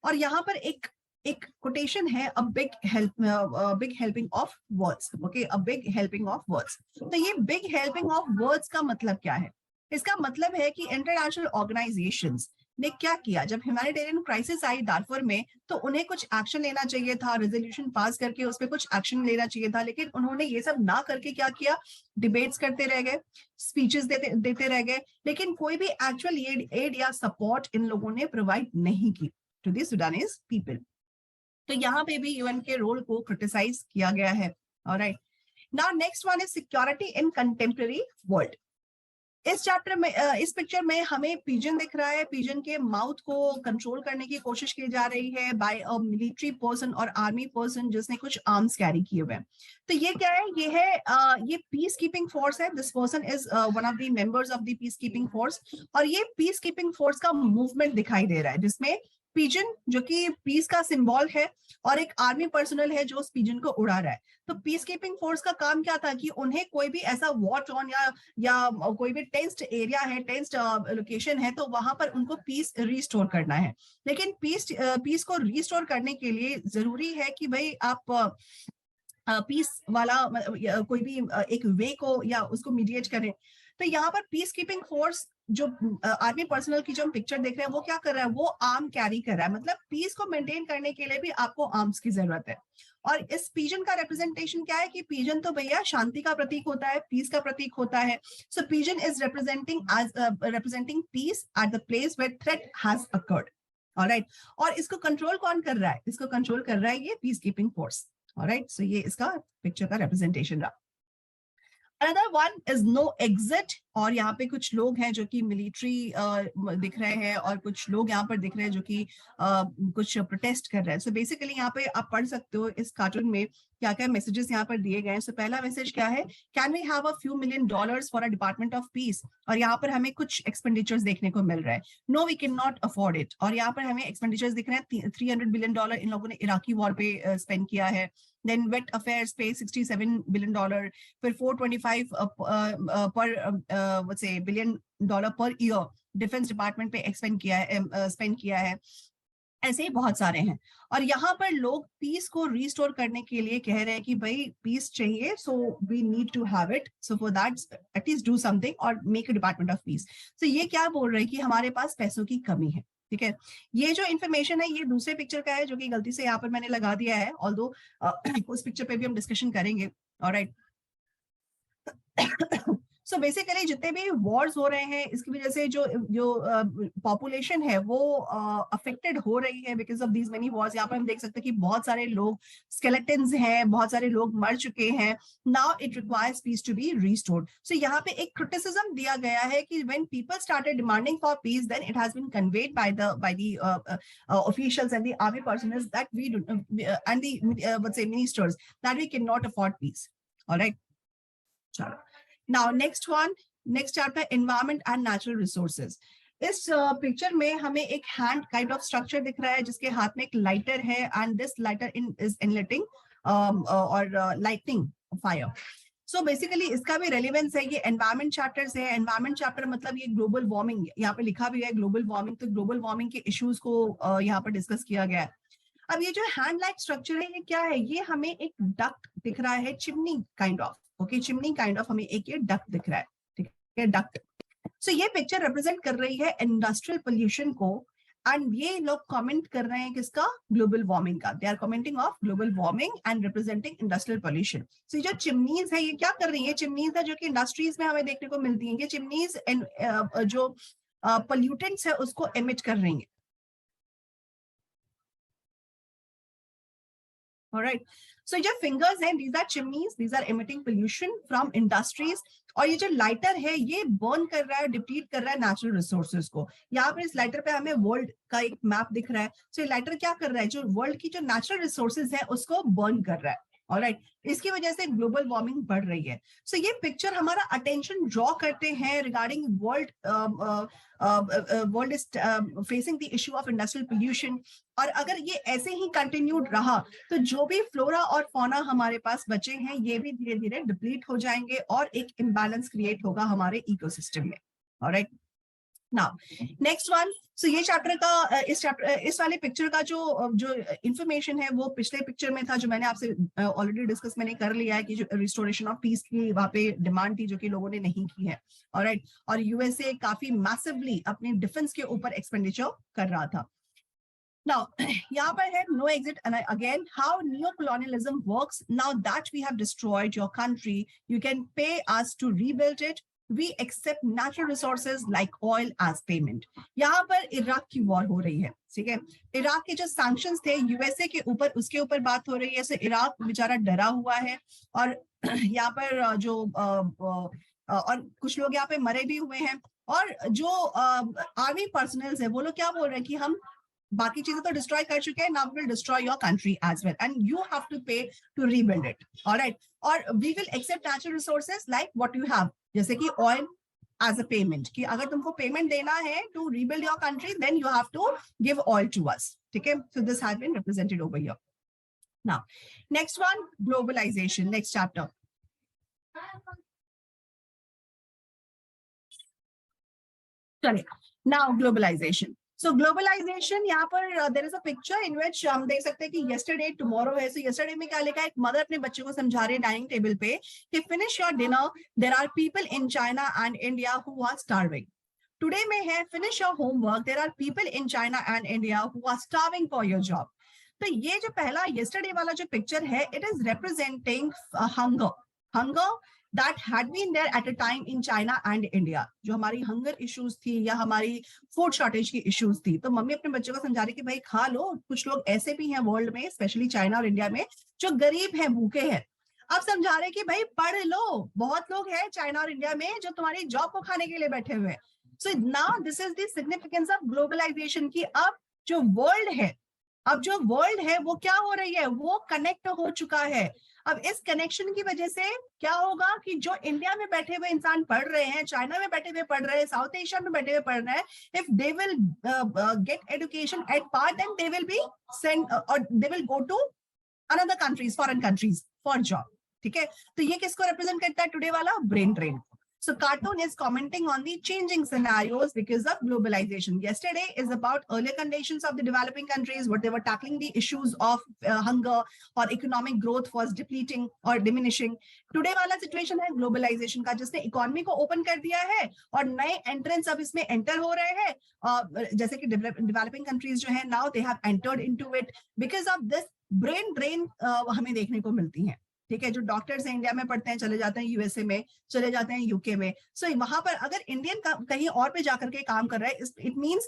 और यहाँ पर एक कोटेशन है, a big helping of words. Okay, a big helping of words. तो ये बिग हेल्पिंग ऑफ वर्ड्स का मतलब क्या है? इसका मतलब है कि इंटरनेशनल ऑर्गेनाइजेशंस ने क्या किया, जब ह्यूमैनिटेरियन क्राइसिस आई दारफुर में, तो उन्हें कुछ एक्शन लेना चाहिए था, रेजोल्यूशन पास करके उस पर कुछ एक्शन लेना चाहिए था, लेकिन उन्होंने ये सब ना करके क्या किया, डिबेट्स करते रह गए, स्पीचेस देते रह गए, लेकिन कोई भी एक्चुअल एड या सपोर्ट इन लोगों ने प्रोवाइड नहीं की टू द सुडानीज पीपल। तो यहाँ पे भी यूएन के रोल को क्रिटिसाइज किया गया है। Alright, now next one is security in contemporary world. इस चैप्टर में इस पिक्चर में हमें पिजन दिख रहा है, पिजन के माउथ को कंट्रोल करने की कोशिश की जा रही है बाय अ मिलिट्री पर्सन और आर्मी पर्सन जिसने कुछ आर्म्स कैरी किए हुए हैं। तो ये क्या है, ये है ये पीस कीपिंग फोर्स है, this person is one of the members of the peace keeping force, और ये पीस कीपिंग फोर्स का मूवमेंट दिखाई दे रहा है जिसमें पिजन जो कि पीस का सिंबल है और एक आर्मी पर्सनल है जो उस पिजन को उड़ा रहा है। तो पीस कीपिंग फोर्स का काम क्या था कि उन्हें कोई भी ऐसा वॉर जोन या कोई भी टेंस्ड एरिया है, टेंस्ड लोकेशन है, तो वहां पर उनको पीस रिस्टोर करना है। लेकिन पीस को रिस्टोर करने के लिए जरूरी है कि भाई आप पीस वाला कोई भी एक वे को या उसको मीडिएट करें। तो यहाँ पर पीस कीपिंग फोर्स जो आर्मी पर्सनल की जो हम पिक्चर देख रहे हैं वो क्या कर रहा है, वो आर्म कैरी कर रहा है, मतलब पीस को मेंटेन करने के लिए भी आपको आर्म्स की जरूरत है। और इस पिजन का रिप्रेजेंटेशन क्या है कि पिजन तो भैया शांति का प्रतीक होता है, पीस का प्रतीक होता है। So pigeon is representing peace at the place where threat has occurred. Alright, और इसको कंट्रोल कौन कर रहा है, इसको कंट्रोल कर रहा है ये peace keeping force. Alright, so ये इसका पिक्चर का रिप्रेजेंटेशन रहा। Another one is no exit, और यहाँ पे कुछ लोग हैं जो कि मिलिट्री दिख रहे हैं, और कुछ लोग यहाँ पर दिख रहे हैं जो कि कुछ प्रोटेस्ट कर रहे हैं। सो बेसिकली यहाँ पे आप पढ़ सकते हो इस कार्टून में क्या क्या मैसेजेस यहाँ पर दिए गए हैं। सो पहला मैसेज क्या है, can we have a few million dollars for a department of peace, और यहाँ पर हमें कुछ एक्सपेंडिचर्स देखने को मिल रहा है, no we can not afford it, और यहाँ पर हमें एक्सपेंडिचर्स दिख रहे हैं, $300 बिलियन इन लोगों ने इराकी वॉर पे स्पेंड किया है। देन वेट अफेयर्स पे $67 बिलियन, फिर 425 पर billion dollar per year defence department पे एक्सपेंड किया है, स्पेंड किया है। ऐसे ही बहुत सारे हैं, और यहाँ पर लोग पीस को रिस्टोर करने के लिए कह रहे हैं कि भाई पीस चाहिए, so we need to have it, so for that at least do something और make a department of peace. तो ये क्या बोल रहे हैं कि हमारे पास पैसों की कमी है। ठीक है, ये जो इन्फॉर्मेशन है ये दूसरे पिक्चर का है जो कि गलती से यहाँ पर मैंने लगा दिया है, ऑल्दो उस पिक्चर पे भी हम डिस्कशन करेंगे। ऑलराइट, सो बेसिकली जितने भी वॉर्स हो रहे हैं इसकी वजह से जो जो पॉपुलेशन है वो अफेक्टेड हो रही है because of these many Wars. यहाँ पर हम देख सकते हैं कि बहुत सारे लोग स्केलेटन्स हैं, बहुत सारे लोग मर चुके हैं। Now it requires peace to be restored. So यहाँ पे एक क्रिटिसिज्म दिया गया है कि when people started demanding for peace then it has been conveyed by the officials and the army personnel that we do and the let's say ministers that we cannot afford peace. All right, चलो। Now next one, next chapter, environment and natural resources. इस पिक्चर में हमें एक हैंड काइंड ऑफ स्ट्रक्चर दिख रहा है जिसके हाथ में एक लाइटर है, एंड दिस लाइटर इज इनलेटिंग और लाइटिंग फायर। सो बेसिकली इसका भी रेलिवेंस है, ये एनवायरमेंट चैप्टर्स है। एनवायरमेंट चैप्टर मतलब ये ग्लोबल वार्मिंग, यहाँ पे लिखा भी है ग्लोबल वार्मिंग, तो ग्लोबल वार्मिंग के इश्यूज को यहाँ पर डिस्कस किया गया है। अब ये जो हैंड लाइक स्ट्रक्चर है ये क्या है, ये हमें एक डक्ट दिख रहा है, chimney kind of. Okay, chimney kind of हमें एक ये डक्ट दिख रहा है। ठीक है, डक्ट। सो ये पिक्चर रिप्रेजेंट कर रही है इंडस्ट्रियल पोल्यूशन को एंड ये लोग कमेंट कर रहे हैं किसका, ग्लोबल वार्मिंग का। They are commenting of global warming and representing industrial pollution. So ये जो चिमनीज है ये क्या कर रही है, चिमनीज है जो कि इंडस्ट्रीज में हमें देखने को मिलती है, ये चिमनीज जो पोल्यूटेंट्स है उसको एमिट कर रही है। Alright. So जो फिंगर्स हैं, these are chimneys, these are emitting pollution from industries। और ये जो लाइटर है ये बर्न कर रहा है, डिप्लीट कर रहा है नेचुरल रिसोर्सेज को। यहाँ पर इस लाइटर पे हमें वर्ल्ड का एक मैप दिख रहा है। सो ये लाइटर क्या कर रहा है, जो वर्ल्ड की जो नेचुरल रिसोर्सेज है उसको बर्न कर रहा है। ऑलराइट, इसकी वजह से ग्लोबल वार्मिंग बढ़ रही है। सो ये पिक्चर हमारा अटेंशन ड्रॉ करते हैं regarding world is facing the issue of industrial pollution. और अगर ये ऐसे ही कंटिन्यूड रहा तो जो भी फ्लोरा और फौना हमारे पास बचे हैं ये भी धीरे धीरे डिप्लीट हो जाएंगे और एक इम्बैलेंस क्रिएट होगा हमारे इकोसिस्टम में। Alright, now next one. So ये चैप्टर का इस वाले पिक्चर का जो इंफॉर्मेशन है वो पिछले पिक्चर में था, जो मैंने आपसे ऑलरेडी डिस्कस मैंने कर लिया है कि जो रिस्टोरेशन ऑफ पीस की वहां पे डिमांड थी जो कि लोगों ने नहीं की है। ऑलराइट, और यूएसए काफी मैसिवली अपने डिफेंस के ऊपर एक्सपेंडिचर कर रहा था। Now, यहाँ पर है no exit, and again, how neocolonialism works. Now that we have destroyed your country, you can pay us to rebuild it. We accept natural resources like oil as payment. यहाँ पर इराक की वॉर हो रही है, ठीक है। इराक के जो सैंक्शंस थे यूएसए के ऊपर, उसके ऊपर बात हो रही है। सो इराक बेचारा डरा हुआ है और यहाँ पर जो और कुछ लोग यहाँ पे मरे भी हुए हैं। और जो आर्मी पर्सनल्स है वो लोग क्या बोल रहे हैं कि हम बाकी चीजें तो डिस्ट्रॉय कर चुके हैं, now we will destroy your country as well and you have to pay to rebuild it. Alright, और we will accept natural resources like what you have, जैसे कि ऑयल एज अ पेमेंट, कि अगर तुमको पेमेंट देना है to rebuild your country then you have to give oil to us, ठीक है। So this has been represented over here. Now next one, globalization, next chapter. चलिए, नाउ ग्लोबलाइजेशन। So globalization, यहाँ पर there is a picture in which हम देख सकते हैं कि yesterday tomorrow है। So yesterday में क्या लिखा है, एक मदर अपने बच्चे को समझा रही है डाइनिंग टेबल पे कि finish your dinner, there are people in China and India who are starving. Today में है finish your homework, there are people in China and India who are starving for your job. तो ये जो पहला yesterday वाला जो picture है, it is representing hunger that had been there at a time in China and India। जो हमारी हंगर इश्यूज थी या हमारी फूड शॉर्टेज की इश्यूज थी, तो मम्मी अपने बच्चों को समझा रही कि भाई खा लो, कुछ लोग ऐसे भी हैं वर्ल्ड में, स्पेशली चाइना और इंडिया में, जो गरीब हैं, भूखे हैं। अब समझा रहे कि भाई पढ़ लो, बहुत लोग हैं चाइना और इंडिया में जो तुम्हारी जॉब को खाने के लिए बैठे हुए हैं। So now this is the significance of globalization की अब जो वर्ल्ड है वो क्या हो रही है, वो कनेक्ट हो चुका है। अब इस कनेक्शन की वजह से क्या होगा कि जो इंडिया में बैठे हुए इंसान पढ़ रहे हैं, चाइना में बैठे हुए पढ़ रहे हैं, साउथ एशिया में बैठे हुए पढ़ रहे हैं, if they will get education at par then they will be send और they will go to another countries, foreign countries for job, ठीक है। तो ये किसको रिप्रेजेंट करता है टुडे वाला, brain drain. So cartoon is commenting on the changing scenarios because of globalization. Yesterday is about earlier conditions of the developing countries, what they were tackling the issues of hunger or economic growth was depleting or diminishing. Today वाला situation है globalization का, जिसने इकोनॉमी को ओपन कर दिया है और नए एंट्रेंस अब इसमें एंटर हो रहे हैं। जैसे कि डेवलपिंग कंट्रीज जो है now they have entered into it because of this brain drain हमें देखने को मिलती है, ठीक है। जो डॉक्टर्स हैं इंडिया में पढ़ते हैं, चले जाते हैं यूएसए में, चले जाते हैं यूके में। सो वहां पर अगर इंडियन कहीं और पे जाकर के काम कर रहा है, इट मींस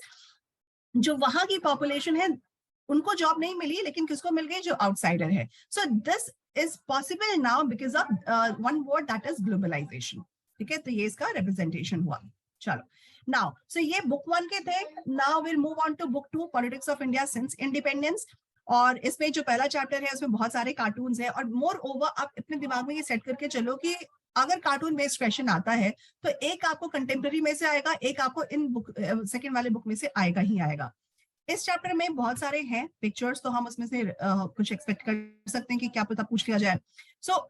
जो वहां की पॉपुलेशन है उनको जॉब नहीं मिली, लेकिन किसको मिल गई, जो आउटसाइडर है। So this is possible now because of one word that is globalization, ठीक है। तो ये इसका रिप्रेजेंटेशन हुआ। चलो, नाउ सो ये बुक 1 के थे। Now will move on to book 2, politics of India since independence. और इसमें जो पहला चैप्टर है उसमें बहुत सारे कार्टून्स हैं। और मोर ओवर आप अपने दिमाग में ये सेट करके चलो कि अगर कार्टून बेस्ड क्वेश्चन आता है तो एक आपको कंटेम्प्रेरी में से आएगा, एक आपको इन बुक सेकंड वाले बुक में से आएगा ही आएगा। इस चैप्टर में बहुत सारे हैं पिक्चर्स, तो हम उसमें से कुछ एक्सपेक्ट कर सकते हैं कि क्या पता पूछ लिया जाए। सो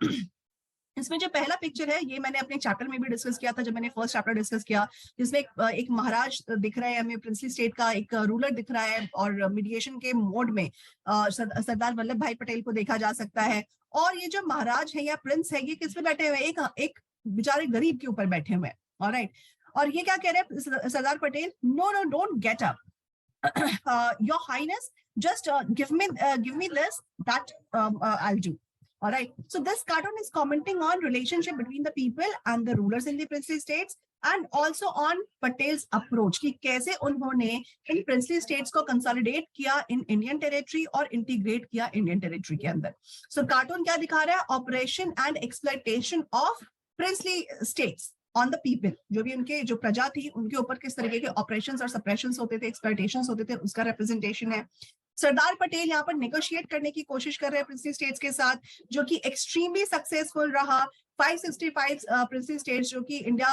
इसमें जो पहला पिक्चर है ये मैंने अपने चैप्टर में भी डिस्कस किया था, जब मैंने फर्स्ट चैप्टर डिस्कस किया, जिसमें एक महाराज दिख रहा है हमें, प्रिंसली स्टेट का एक रूलर दिख रहा है, और मीडिएशन के मोड में सरदार वल्लभ भाई पटेल को देखा जा सकता है। और ये जो महाराज है या प्रिंस है, ये किस पे बैठे हुए हैं, एक बेचारे गरीब के ऊपर बैठे हुए हैं। ऑलराइट, और ये क्या कह रहे हैं Sardar Patel, no no don't get up, Your Highness, just give me this, that I'll do. All right. So this cartoon is commenting on relationship between the people and the rulers in the princely states, and also on Patel's approach कि कैसे उन्होंने इन princely states को consolidate किया in Indian territory और integrate किया Indian territory के अंदर. So cartoon क्या दिखा रहा है? Operation and exploitation of princely states on the people, जो भी उनके जो प्रजा थी उनके ऊपर किस तरीके के ऑपरेशंस और सप्रेशंस होते थे, एक्सप्लॉयटेशंस होते थे, उसका रिप्रेजेंटेशन है. सरदार पटेल यहाँ पर नेगोशिएट करने की कोशिश कर रहे हैं प्रिंसली स्टेट्स के साथ, जो कि एक्सट्रीमली सक्सेसफुल रहा. 565 प्रिंसली स्टेट्स जो कि इंडिया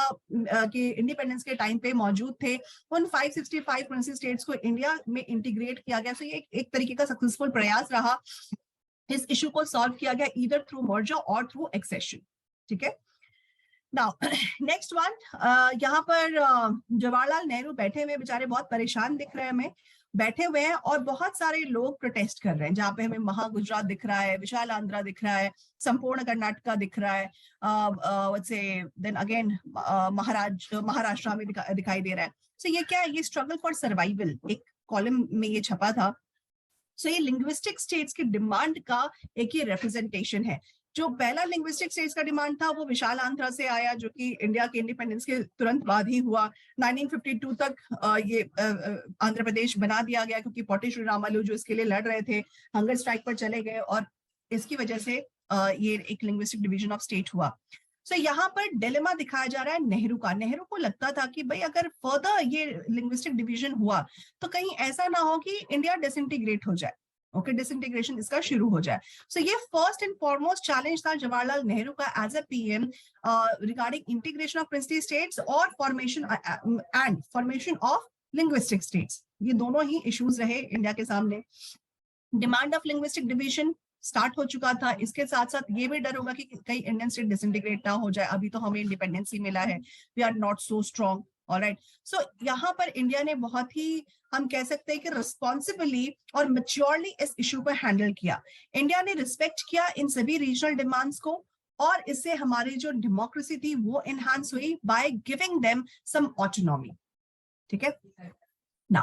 के इंडिपेंडेंस के टाइम पे मौजूद थे, उन 565 प्रिंसली स्टेट्स को इंडिया में इंटीग्रेट किया गया. तो ये एक तरीके का सक्सेसफुल प्रयास रहा. इस इशू को सॉल्व किया गया ईदर थ्रू मर्जर और थ्रू एक्सेशन. ठीक है. नाउ नेक्स्ट वन, यहाँ पर जवाहरलाल नेहरू बैठे हुए, बेचारे बहुत परेशान दिख रहे हैं हमें, बैठे हुए हैं और बहुत सारे लोग प्रोटेस्ट कर रहे हैं. जहाँ पे हमें महा गुजरात दिख रहा है, विशाल आंध्रा दिख रहा है, संपूर्ण कर्नाटका दिख रहा है, देन अगेन महाराष्ट्र में दिखाई दे रहा है. सो ये क्या है? ये स्ट्रगल फॉर सर्वाइवल एक कॉलम में ये छपा था. सो ये लिंग्विस्टिक स्टेट्स की डिमांड का एक ही रिप्रेजेंटेशन है. जो पहला लिंग्विस्टिक स्टेट्स का डिमांड था वो विशाल आंध्रा से आया, जो कि इंडिया के इंडिपेंडेंस के तुरंत बाद ही हुआ. 1952 तक ये आंध्र प्रदेश बना दिया गया, क्योंकि पोटी श्रीरामालू जो इसके लिए लड़ रहे थे हंगर स्ट्राइक पर चले गए, और इसकी वजह से ये एक लिंग्विस्टिक डिवीजन ऑफ स्टेट हुआ. सो यहाँ पर डिलेमा दिखाया जा रहा है नेहरू का. नेहरू को लगता था कि भाई अगर फर्दर ये लिंग्विस्टिक डिवीजन हुआ तो कहीं ऐसा ना हो कि इंडिया डिसइंटीग्रेट हो जाए. ओके, डिसइंटीग्रेशन इसका शुरू हो जाए. सो ये फर्स्ट एंड फॉरमोस्ट चैलेंज था जवाहरलाल नेहरू का as a PM regarding integration of princely states और फॉर्मेशन ऑफ लिंग्विस्टिक स्टेट्स. ये दोनों ही इश्यूज रहे इंडिया के सामने. Demand of linguistic division start हो चुका था. इसके साथ साथ ये भी डर होगा कि कहीं इंडियन स्टेट डिसइंटीग्रेट ना हो जाए. अभी तो हमें इंडिपेंडेंस ही मिला है, we are not so strong. Alright. So यहाँ पर इंडिया ने बहुत ही, हम कह सकते हैं कि रिस्पॉन्सिबली और मैच्योरली इस इशू को हैंडल किया. इंडिया ने रिस्पेक्ट किया इन सभी रीजनल डिमांड्स को, और इससे हमारी जो डेमोक्रेसी थी वो एनहांस हुई by giving them some autonomy. ठीक है. Now,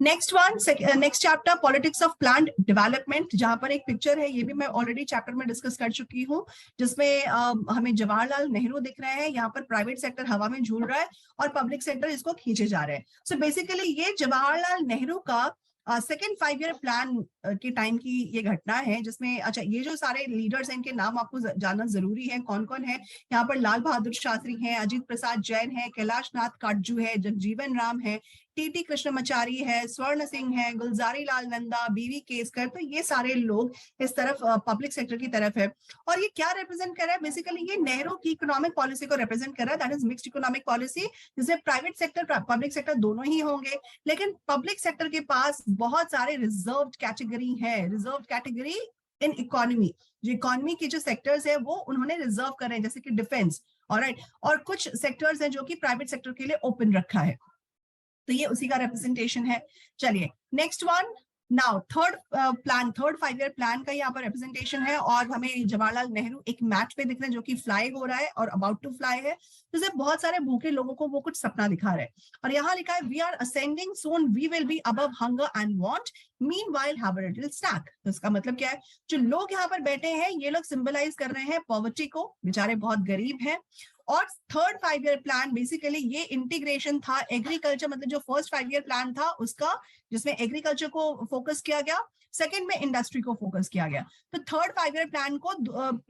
next chapter, politics of planned development, जहां पर एक पिक्चर है, ये भी मैं ऑलरेडी चैप्टर में डिस्कस कर चुकी हूँ, जिसमें हमें जवाहरलाल नेहरू दिख रहे हैं. यहाँ पर प्राइवेट सेक्टर हवा में झूल रहा है और पब्लिक सेक्टर इसको खींचे जा रहे हैं. सो बेसिकली ये जवाहरलाल नेहरू का सेकेंड 5 ईयर प्लान के टाइम की ये घटना है, जिसमें अच्छा ये जो सारे लीडर्स हैं इनके नाम आपको जानना जरूरी है. कौन कौन है यहाँ पर? लाल बहादुर शास्त्री हैं, अजीत प्रसाद जैन है, कैलाश नाथ काटजू है, जगजीवन राम है, टीटी कृष्णमाचारी है, स्वर्ण सिंह है, गुलजारी लाल नंदा, बीवी केसकर. तो ये सारे लोग इस तरफ पब्लिक सेक्टर की तरफ है. और ये क्या रिप्रेजेंट कर रहा है? बेसिकली ये नेहरू की इकोनॉमिक पॉलिसी को रिप्रेजेंट कर रहा है. That is mixed economic policy, जिसमें प्राइवेट सेक्टर पब्लिक सेक्टर दोनों ही होंगे. लेकिन पब्लिक सेक्टर के पास बहुत सारे रिजर्व्ड कैटेगरी है. रिजर्व्ड कैटेगरी इन इकोनॉमी, जो इकोनॉमी के जो सेक्टर्स है वो उन्होंने रिजर्व कर रहे हैं, जैसे कि डिफेंस. ऑलराइट. और कुछ सेक्टर्स हैं जो कि प्राइवेट सेक्टर के लिए ओपन रखा है. तो ये उसी का रिप्रेजेंटेशन है. चलिए next one. Now third 5 year plan का यहाँ पर रिप्रेजेंटेशन है, और हमें जवाहरलाल नेहरू एक मैट पे दिख रहे हैं जो कि फ्लाई हो रहा है और अबाउट टू फ्लाई है. जैसे बहुत सारे भूखे लोगों को वो कुछ सपना दिखा रहे हैं, और यहाँ लिखा है we are ascending soon we will be above hunger and want meanwhile have a little snack. तो इसका मतलब क्या है? जो लोग यहाँ पर बैठे हैं ये लोग सिंबलाइज कर रहे हैं पॉवर्टी को, बेचारे बहुत गरीब हैं. और थर्ड 5 ईयर प्लान बेसिकली ये इंटीग्रेशन था एग्रीकल्चर, मतलब जो फर्स्ट 5 ईयर प्लान था उसका, जिसमें एग्रीकल्चर को फोकस किया गया, सेकंड में इंडस्ट्री को फोकस किया गया. तो थर्ड 5 ईयर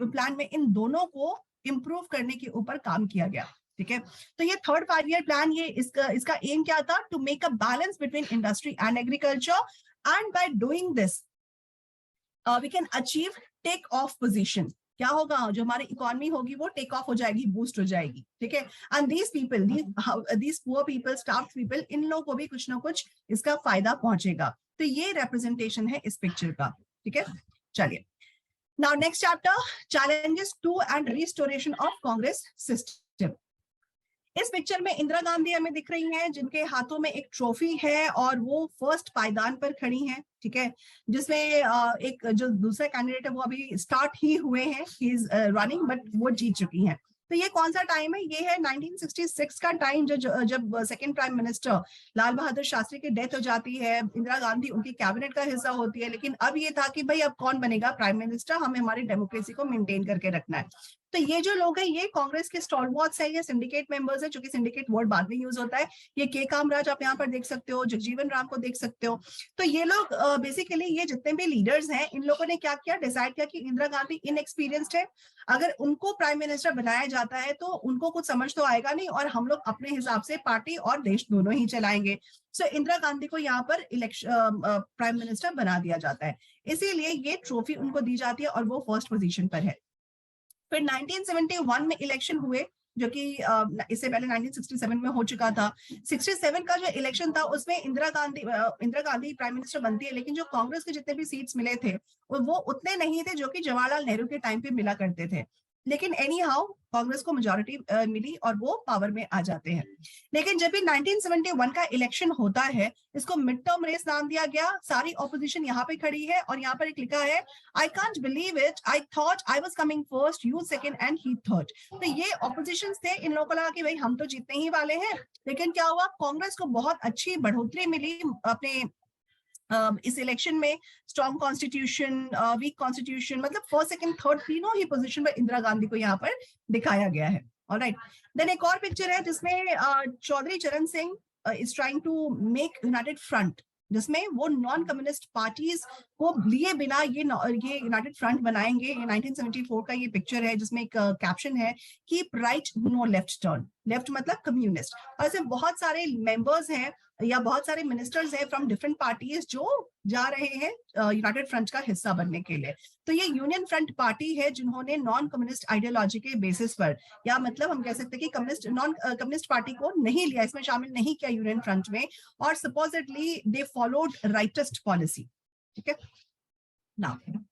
प्लान में इन दोनों को इंप्रूव करने के ऊपर काम किया गया. ठीक है. तो ये थर्ड 5 ईयर प्लान, ये इसका एम क्या था? To make a balance between industry and agriculture, and by doing this we can achieve take off position. क्या होगा? जो हमारी इकोनॉमी होगी वो टेक ऑफ हो जाएगी, बूस्ट हो जाएगी. ठीक है. And these people, these poor people, starve people, इन लोगों को भी कुछ ना कुछ इसका फायदा पहुंचेगा. तो ये रिप्रेजेंटेशन है इस पिक्चर का. ठीक है. चलिए now next chapter, challenges to and restoration of Congress system. इस पिक्चर में इंदिरा गांधी हमें दिख रही हैं, जिनके हाथों में एक ट्रॉफी है और वो फर्स्ट पायदान पर खड़ी हैं. ठीक है. जिसमें एक जो दूसरा कैंडिडेट है वो अभी स्टार्ट ही हुए हैं, ही इज रनिंग, बट वो जीत चुकी हैं. तो तो ये कौन सा टाइम है? ये है 1966 का टाइम, जब second prime minister Lal Bahadur Shastri की डेथ हो जाती है, इंदिरा गांधी उनकी कैबिनेट का हिस्सा होती है, लेकिन अब ये था कि भाई अब कौन बनेगा प्राइम मिनिस्टर, हमें हमारी डेमोक्रेसी को मेंटेन करके रखना है। तो ये जो लोग हैं ये कांग्रेस के स्टॉलवर्ड्स है, ये सिंडिकेट मेंबर्स है, जो कि सिंडिकेट वर्ड बाद में यूज होता है। ये के कामराज आप यहाँ पर देख सकते हो, जगजीवन राम को देख सकते हो। तो ये लोग बेसिकली ये जितने भी लीडर्स हैं, इन लोगों ने क्या किया, डिसाइड किया कि इंदिरा गांधी इनएक्सपीरियंस्ड है, अगर उनको प्राइम मिनिस्टर बनाया जाता है तो उनको कुछ समझ तो आएगा नहीं, और हम लोग अपने हिसाब से पार्टी और देश दोनों ही चलाएंगे। सो इंदिरा गांधी को यहाँ पर इलेक्शन प्राइम मिनिस्टर बना दिया जाता है, इसीलिए ये ट्रॉफी उनको दी जाती है और वो फर्स्ट पोजीशन पर है। फिर 1971 में इलेक्शन हुए, जो कि इससे पहले 1967 में हो चुका था। 67 का जो इलेक्शन था उसमें इंदिरा गांधी प्राइम मिनिस्टर बनती है, लेकिन जो कांग्रेस के जितने भी सीट्स मिले थे वो उतने नहीं थे जो कि जवाहरलाल नेहरू के टाइम पे मिला करते थे। लेकिन एनी हाउ कांग्रेस को मेजोरिटी मिली और वो पावर में आ जाते हैं। लेकिन जब भी 1971 का इलेक्शन होता है, इसको मिड टर्म रेस नाम दिया गया। सारी ऑपोजिशन यहाँ पे खड़ी है और यहाँ पर एक लिखा है, I can't believe it, I thought I was coming first, you second and he third. तो ये ऑपोजिशन थे, इन लोगों को लगा कि भाई हम तो जीतने ही वाले हैं। लेकिन क्या हुआ, कांग्रेस को बहुत अच्छी बढ़ोतरी मिली अपने इस इलेक्शन में। स्ट्रॉन्ग कॉन्स्टिट्यूशन, वीक कॉन्स्टिट्यूशन, मतलब फर्स्ट सेकंड थर्ड तीनों ही पोजीशन पर इंदिरा गांधी को यहाँ पर दिखाया गया है। ऑलराइट, देन एक और पिक्चर है जिसमें Chaudhary Charan Singh is trying to make united front, जिसमें वो नॉन कम्युनिस्ट पार्टीज को लिए बिना ये यूनाइटेड फ्रंट बनाएंगे। ये 1974 का ये पिक्चर है जिसमें एक कैप्शन है, keep right no left turn. Left मतलब कम्युनिस्ट। और ऐसे बहुत सारे मेंबर्स हैं या बहुत सारे मिनिस्टर्स हैं फ्रॉम डिफरेंट पार्टीज जो जा रहे हैं यूनाइटेड फ्रंट का हिस्सा बनने के लिए। तो ये यूनियन फ्रंट पार्टी है जिन्होंने नॉन कम्युनिस्ट आइडियोलॉजी के बेसिस पर, या मतलब हम कह सकते हैं कि नॉन कम्युनिस्ट पार्टी को नहीं लिया, इसमें शामिल नहीं किया यूनियन फ्रंट में, और supposedly they followed rightest policy. ठीक है, नाउ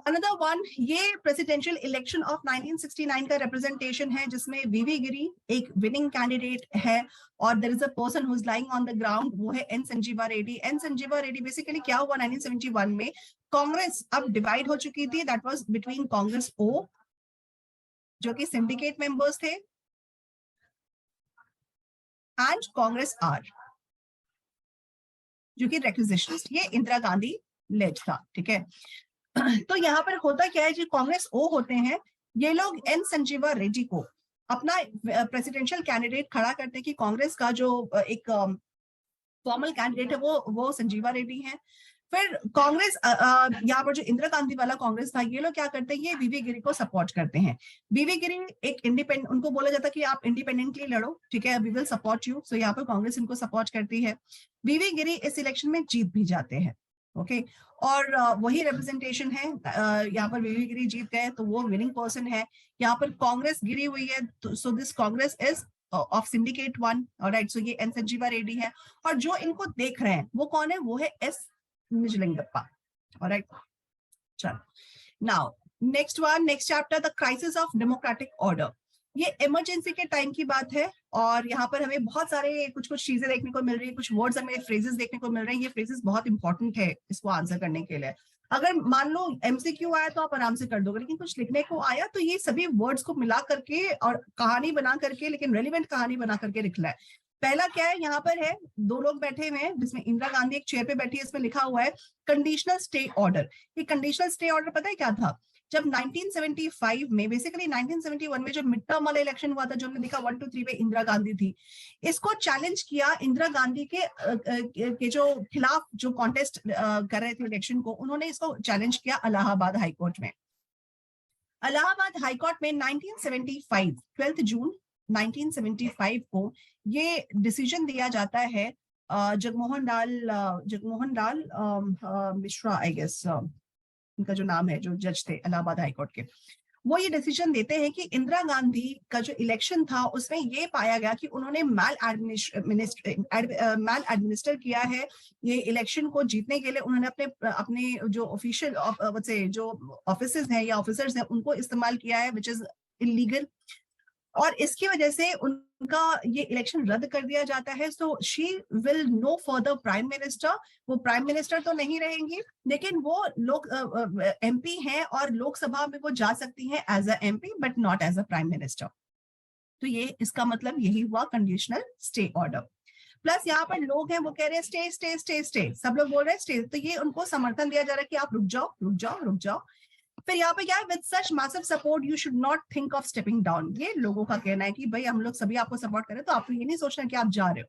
अनदर वन, ये प्रेसिडेंशियल इलेक्शन ऑफ 1969 का रिप्रेजेंटेशन है, जिसमें वीवी गिरी एक विनिंग कैंडिडेट है और there is a person who is lying on the ground, वो है N Sanjiva Reddy. N Sanjiva Reddy, basically क्या हुआ 1971 में, कांग्रेस अब डिवाइड हो चुकी थी, दैट वाज बिटवीन कांग्रेस ओ जो कि सिंडिकेट मेंबर्स थे एंड कांग्रेस आर जो कि रिक्विजिशनिस्ट, ये इंदिरा गांधी लेड था। ठीक है, तो यहाँ पर होता क्या है, जो कांग्रेस ओ होते हैं, ये लोग एन संजीवा रेड्डी को अपना प्रेसिडेंशियल कैंडिडेट खड़ा करते हैं कि कांग्रेस का जो एक फॉर्मल कैंडिडेट है वो संजीवा रेड्डी है। फिर कांग्रेस यहाँ पर जो इंदिरा गांधी वाला कांग्रेस था, ये लोग क्या करते हैं, ये वीवी गिरी को सपोर्ट करते हैं। वीवी गिरी एक इंडिपेंडेंट, उनको बोला जाता है कि आप इंडिपेंडेंटली लड़ो, ठीक है, वी विल सपोर्ट यू। सो यहाँ पर कांग्रेस इनको सपोर्ट करती है। वीवी गिरी इस इलेक्शन में जीत भी जाते हैं। ओके, और वही रिप्रेजेंटेशन है, यहाँ पर वीवी गिरी जीत गए तो वो विनिंग पर्सन है। यहाँ पर कांग्रेस गिरी हुई है, so this Congress is of syndicate one. Alright, so ये एन संजीवा रेड्डी है, और जो इनको देख रहे हैं वो कौन है, वो है एस निजलिंगप्पा। ऑलराइट, चलो now next one, next chapter, the crisis of democratic order. ये इमरजेंसी के टाइम की बात है, और यहाँ पर हमें बहुत सारे कुछ चीजें देखने को मिल रही है, कुछ वर्ड्स हमें फ्रेजेस देखने को मिल रहे हैं। ये फ्रेजेस बहुत इंपॉर्टेंट है इसको आंसर करने के लिए। अगर मान लो एमसीक्यू आया तो आप आराम से कर दोगे, लेकिन कुछ लिखने को आया तो ये सभी वर्ड्स को मिला करके और कहानी बना करके, लेकिन रेलिवेंट कहानी बना करके लिखना है। पहला क्या है, यहाँ पर है दो लोग बैठे हुए हैं, जिसमें इंदिरा गांधी एक चेयर पे बैठी है, इसमें लिखा हुआ है कंडीशनल स्टे ऑर्डर। ये कंडीशनल स्टे ऑर्डर पता है क्या था? जब 1975 में, बेसिकली 1971 में जब मिड टर्म वाला इलेक्शन हुआ था, जो हमने देखा 1 2 3 पे इंदिरा गांधी थी, इसको चैलेंज किया इंदिरा गांधी के जो खिलाफ जो कॉन्टेस्ट कर रहे थे इलेक्शन को, उन्होंने इसको चैलेंज किया इलाहाबाद हाईकोर्ट में। इलाहाबाद हाईकोर्ट में 1975 12 जून 1975 को ये डिसीजन दिया जाता है। जगमोहन लाल मिश्रा, आई गेस उनका जो नाम है, जो जज थे इलाहाबाद हाईकोर्ट के, वो ये डिसीजन देते हैं कि इंदिरा गांधी का जो इलेक्शन था उसमें ये पाया गया कि उन्होंने मैल एडमिनिस्टर किया है। ये इलेक्शन को जीतने के लिए उन्होंने अपने जो ऑफिशियल जो ऑफिसर्स हैं या ऑफिसर्स हैं उनको इस्तेमाल किया है, विच इज इलीगल। और इसकी वजह से उनका ये इलेक्शन रद्द कर दिया जाता है। So she will no further prime minister. वो प्राइम मिनिस्टर तो नहीं रहेंगी, लेकिन वो लोग एमपी हैं और लोकसभा में वो जा सकती हैं as a MP, but not as a prime minister. तो ये इसका मतलब यही हुआ कंडीशनल स्टे ऑर्डर। प्लस यहाँ पर लोग हैं वो कह रहे हैं स्टे स्टे स्टे स्टे, सब लोग बोल रहे हैं स्टे, तो ये उनको समर्थन दिया जा रहा है कि आप रुक जाओ रुक जाओ रुक जाओ। फिर यहाँ पे क्या है, with such massive support you should not think of stepping down. ये लोगों का कहना है कि भाई हम लोग सभी आपको सपोर्ट करें, तो आपको ये नहीं सोचना कि आप जा रहे हो।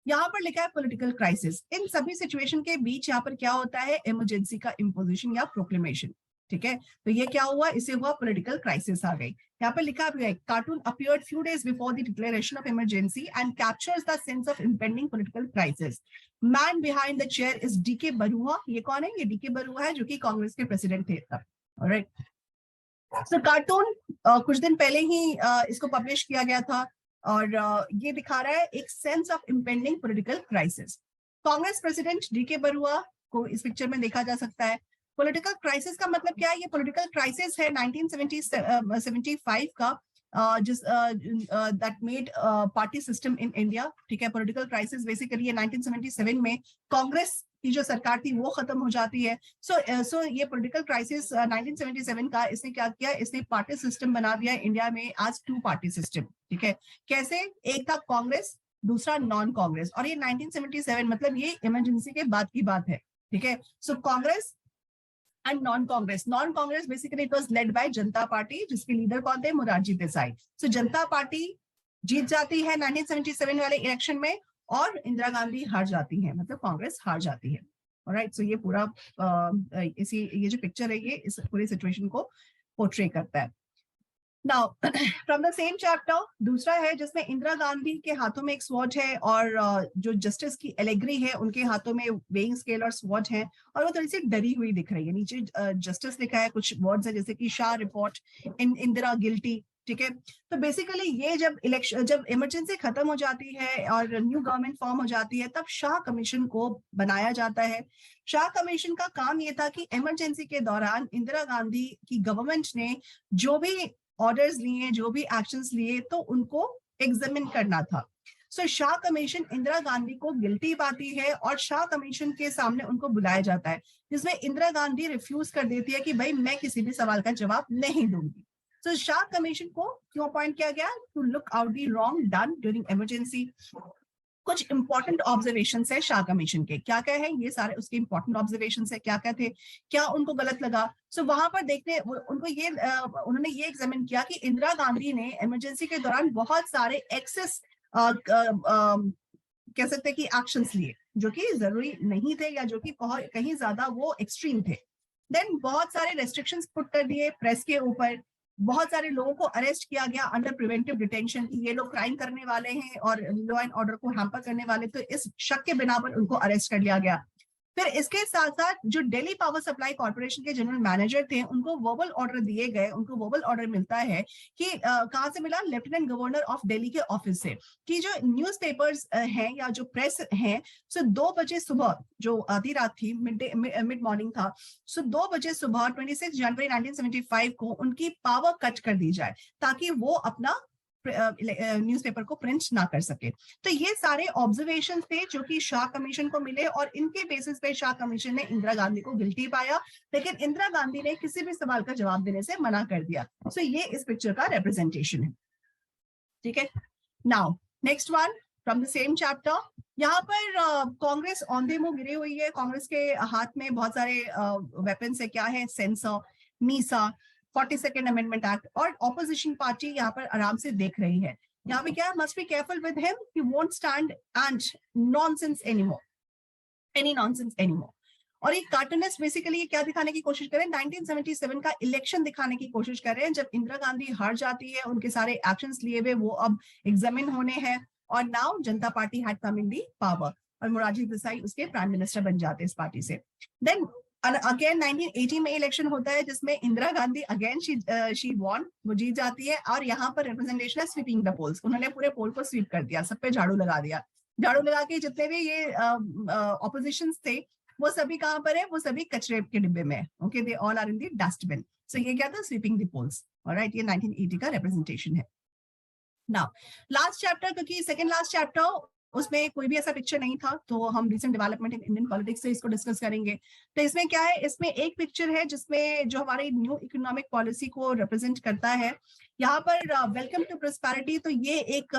यहाँ पर लिखा है पॉलिटिकल क्राइसिस। इन सभी सिचुएशन के बीच यहाँ पर क्या होता है, इमरजेंसी का इम्पोजिशन या प्रोक्लेमेशन। ठीक है, तो ये क्या हुआ, इसे हुआ पॉलिटिकल क्राइसिस आ गई। यहाँ पे लिखा है cartoon appeared few days before the declaration of emergency and captures the sense of impending political crisis. Man behind the chair is DK Barua. ये कौन है, ये डीके बरुआ है जो कि कांग्रेस के प्रेसिडेंट थे तब। ऑलराइट, सो कार्टून कुछ दिन पहले ही इसको पब्लिश किया गया था और ये दिखा रहा है एक sense of impending political crisis. Congress president DK Barua को इस पिक्चर में देखा जा सकता है। पॉलिटिकल क्राइसिस का मतलब क्या है, ये पॉलिटिकल क्राइसिस है 1975 का, जिस that made party system in India. ठीक है, पॉलिटिकल क्राइसिस बेसिकली 1977 में कांग्रेस की जो सरकार थी वो खत्म हो जाती है। सो ये पॉलिटिकल क्राइसिस 1977 का, इसने क्या किया, इसने पार्टी सिस्टम बना दिया इंडिया में आज 2 पार्टी सिस्टम। ठीक है, कैसे, एक था कांग्रेस, दूसरा नॉन कांग्रेस, और ये 1977 मतलब ये इमरजेंसी के बाद की बात है। ठीक है, so Congress and non Congress. Non Congress basically it was led by Janata Party, जिसके लीडर कौन थे, मोरारजी देसाई। सो जनता पार्टी जीत जाती है 1977 वाले इलेक्शन में और इंदिरा गांधी हार जाती है, मतलब कांग्रेस हार जाती है। ऑलराइट, सो ये पूरा इसी ये जो पिक्चर है ये इस पूरी सिचुएशन को पोर्ट्रे करता है। Now from the same chapter दूसरा है जिसमें इंदिरा गांधी के हाथों में एक स्वॉर्ड है और जो जस्टिस की एलेग्री है उनके हाथों में वेइंग स्केल और स्वॉर्ड है, और वो थोड़ी सी डरी हुई दिख रही है। नीचे जस्टिस लिखा है, कुछ वर्ड्स है जैसे कि शाह रिपोर्ट, इंदिरा गिल्टी। ठीक है, तो बेसिकली ये जब इमरजेंसी खत्म हो जाती है और न्यू गवर्नमेंट फॉर्म हो जाती है, तब शाह कमीशन को बनाया जाता है। शाह कमीशन का काम ये था कि इमरजेंसी के दौरान इंदिरा गांधी की गवर्नमेंट ने जो भी ऑर्डर्स लिए, जो भी एक्शंस लिए, तो उनको एग्जामिन करना था। सो शाह कमीशन इंदिरा गांधी को गिल्टी पाती है और शाह कमीशन के सामने उनको बुलाया जाता है, जिसमें इंदिरा गांधी रिफ्यूज कर देती है कि भाई मैं किसी भी सवाल का जवाब नहीं दूंगी। सो शाह कमीशन को क्यों अपॉइंट किया गया, to look out the wrong done during emergency. कुछ इंपॉर्टेंट ऑब्जर्वेशन है शाह कमीशन के, क्या क्या है, ये सारे उसके इंपॉर्टेंट ऑब्जर्वेशन है, क्या क्या थे, क्या उनको गलत लगा। सो वहां पर देखने उनको ये उन्होंने ये एग्जामिन किया कि इंदिरा गांधी ने इमरजेंसी के दौरान बहुत सारे एक्सेस कह सकते हैं कि एक्शंस लिए जो कि जरूरी नहीं थे या जो कि कहीं ज्यादा वो एक्सट्रीम थे। देन बहुत सारे रेस्ट्रिक्शंस पुट कर दिए प्रेस के ऊपर, बहुत सारे लोगों को अरेस्ट किया गया अंडर प्रिवेंटिव डिटेंशन कि ये लोग क्राइम करने वाले हैं और लॉ एंड ऑर्डर को हैम्पर करने वाले, तो इस शक के बिना पर उनको अरेस्ट कर लिया गया। फिर इसके साथ साथ जो दिल्ली पावर सप्लाई कॉर्पोरेशन के जनरल मैनेजर थे उनको वर्बल ऑर्डर दिए गए, उनको वर्बल ऑर्डर मिलता है कि कहाँ से मिला, लेफ्टिनेंट गवर्नर ऑफ दिल्ली के ऑफिस से, कि जो न्यूज़पेपर्स हैं या जो प्रेस हैं, सो 2 बजे सुबह, जो आधी रात थी, मिड मॉर्निंग था, सो 2 बजे सुबह 26 जनवरी 1975 को उनकी पावर कट कर दी जाए ताकि वो अपना न्यूज़पेपर को प्रिंट ना कर सके। तो ये सारे ऑब्जर्वेशन थे जो कि शाह कमीशन को मिले और इनके बेसिस पे शाह कमीशन ने इंदिरा गांधी को गिल्टी पाया, लेकिन इंदिरा गांधी ने किसी भी सवाल का जवाब देने से मना कर दिया। सो ये इस पिक्चर का रिप्रेजेंटेशन है। ठीक है, now next one from the same chapter. यहाँ पर कांग्रेस औंधे मुंह गिरी हुई है, कांग्रेस के हाथ में बहुत सारे वेपन्स है, क्या है, sensor, Misa, 42nd amendment act, और ऑपोजिशन पार्टी यहाँ पर आराम से देख रही है। यहाँ पे क्या, must be careful with him, he won't stand and nonsense anymore, any nonsense anymore. और ये कार्टूनिस्ट बेसिकली ये क्या दिखाने की कोशिश कर रहे हैं, 1977 का इलेक्शन दिखाने की कोशिश कर रहे हैं, जब इंदिरा गांधी हार जाती है, उनके सारे एक्शंस लिए हुए वो अब एग्जामिन होने हैं, और now Janata party had come in the power और मोरारजी देसाई उसके प्राइम मिनिस्टर बन जाते हैं इस पार्टी से। देन अगेन 1980 में इलेक्शन होता है जिसमें Indira Gandhi again she von, वो जीत जाती है, और यहाँ पर रिप्रेजेंटेशन है स्वीपिंग द पोल्स, उन्होंने पूरे पोल को स्वीप कर दिया, सब पे झाड़ू लगा दिया। झाड़ू लगा के जितने भी ये ऑपोजिशन थे वो सभी कहाँ पर है, वो सभी कचरे के डिब्बे में है। Okay, they all are in the dustbin. So ये क्या था, स्वीपिंग द पोल्स। ऑलराइट, ये 1980 का रिप्रेजेंटेशन है। नाउ लास्ट चैप्टर, क्योंकि सेकंड लास्ट चैप्टर उसमें कोई भी ऐसा पिक्चर नहीं था, तो हम recent development in Indian politics से इसको डिस्कस करेंगे। तो इसमें क्या है, इसमें एक पिक्चर है जिसमें जो हमारी न्यू इकोनॉमिक पॉलिसी को रिप्रेजेंट करता है। यहाँ पर वेलकम टू प्रोस्पेरिटी, तो ये एक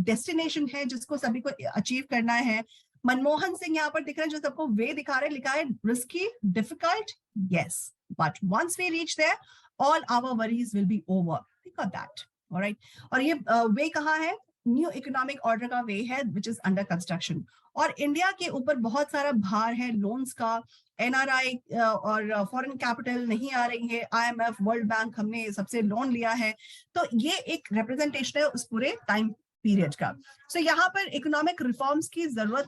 डेस्टिनेशन है जिसको सभी को अचीव करना है। मनमोहन सिंह यहाँ पर दिख रहे हैं जो सबको वे दिखा रहे हैं, लिखा है risky difficult yes but once we reach there all our worries will be over, think of that, alright. और ये वे कहाँ है, न्यू इकोनॉमिक ऑर्डर का वे है विच इज अंडर कंस्ट्रक्शन। और इंडिया के ऊपर बहुत सारा भार है लोन्स का, एनआरआई और फॉरेन कैपिटल नहीं आ रही है, आईएमएफ वर्ल्ड बैंक हमने सबसे लोन लिया है, तो ये एक रिप्रेजेंटेशन है उस पूरे टाइम पीरियड का। सो यहाँ पर इकोनॉमिक रिफॉर्म्स की जरूरत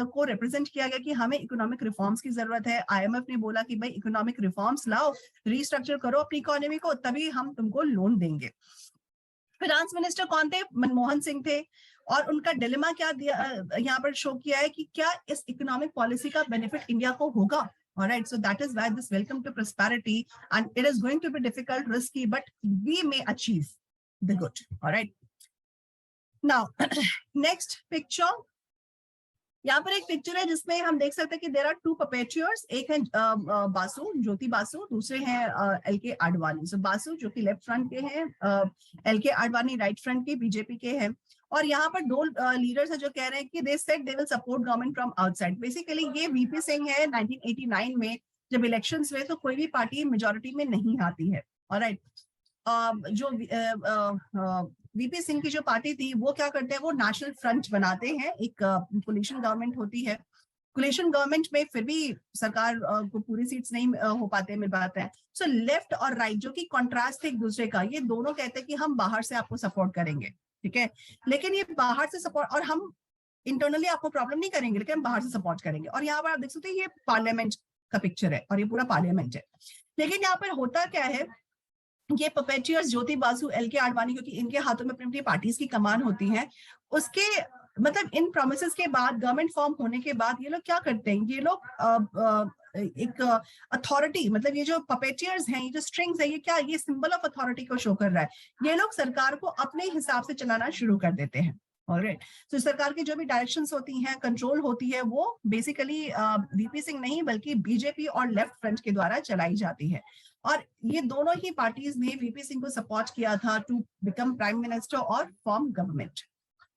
को रिप्रेजेंट किया गया कि हमें इकोनॉमिक रिफॉर्म्स की जरूरत है। आईएमएफ ने बोला कि भाई इकोनॉमिक रिफॉर्म्स लाओ, रिस्ट्रक्चर करो अपनी इकोनॉमी को, तभी हम तुमको लोन देंगे। फाइनेंस मिनिस्टर कौन थे, मनमोहन सिंह थे। और उनका डिलेमा क्या दिया यहाँ पर शो किया है कि क्या इस इकोनॉमिक पॉलिसी का बेनिफिट इंडिया को होगा। Alright, so that is why this welcome to prosperity, and it is going to be difficult, risky, but we may achieve the good. Alright. Now, next picture. यहाँ पर एक पिक्चर है जिसमें हम देख सकते हैं कि देयर आर टू पपेट्रियर्स, एक है बासु, ज्योति बासु, दूसरे हैं एलके आडवाणी। सो बासु जो कि लेफ्ट फ्रंट के हैं, एलके आडवाणी राइट फ्रंट के बीजेपी के हैं। और यहाँ पर दो लीडर्स हैं जो कह रहे हैं कि they said they will support government from outside. Basically ये वीपी सिंह है, 1989 में जब इलेक्शंस हुए तो कोई भी पार्टी मेजोरिटी में नहीं आती है। ऑलराइट, जो वीपी सिंह की जो पार्टी थी वो क्या करते हैं, वो नेशनल फ्रंट बनाते हैं, एक कोलिशन गवर्नमेंट होती है। कोलिशन गवर्नमेंट में फिर भी सरकार को पूरी सीट्स नहीं हो पाते, मिल पाते हैं। सो लेफ्ट और राइट जो कि कॉन्ट्रास्ट है एक दूसरे का, ये दोनों कहते हैं कि हम बाहर से आपको सपोर्ट करेंगे, ठीक है, लेकिन ये बाहर से सपोर्ट, और हम इंटरनली आपको प्रॉब्लम नहीं करेंगे, लेकिन हम बाहर से सपोर्ट करेंगे। और यहाँ पर आप देख सकते हैं ये पार्लियामेंट का पिक्चर है और ये पूरा पार्लियामेंट है। लेकिन यहाँ पर होता क्या है, ये पपेटियर्स ज्योति बासु, एलके आडवाणी, क्योंकि इनके हाथों में अपनी पार्टीज की कमान होती है, उसके मतलब इन प्रोमिसेस के बाद, गवर्नमेंट फॉर्म होने के बाद ये लोग क्या करते हैं, ये लोग एक अथॉरिटी, मतलब ये जो पपेटियर्स हैं, ये जो स्ट्रिंग्स है, ये क्या, ये सिंबल ऑफ अथॉरिटी को शो कर रहा है। ये लोग सरकार को अपने हिसाब से चलाना शुरू कर देते हैं। ऑलराइट, तो सरकार की जो भी डायरेक्शंस होती हैं, कंट्रोल होती है, वो बेसिकली वीपी सिंह नहीं बल्कि बीजेपी और लेफ्ट फ्रंट के द्वारा चलाई जाती है। और ये दोनों ही पार्टीज ने वीपी सिंह को सपोर्ट किया था टू बिकम प्राइम मिनिस्टर और फॉर्म गवर्नमेंट।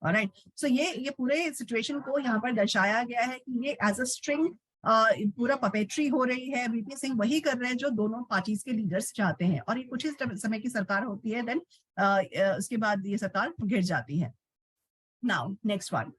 ऑलराइट, सो ये पूरे सिचुएशन को यहाँ पर दर्शाया गया है कि ये एज अ स्ट्रिंग पूरा पपेट्री हो रही है, वीपी सिंह वही कर रहे हैं जो दोनों पार्टीज के लीडर्स चाहते हैं। और ये कुछ ही समय की सरकार होती है, देन उसके बाद ये सरकार गिर जाती है। नाउ नेक्स्ट वन,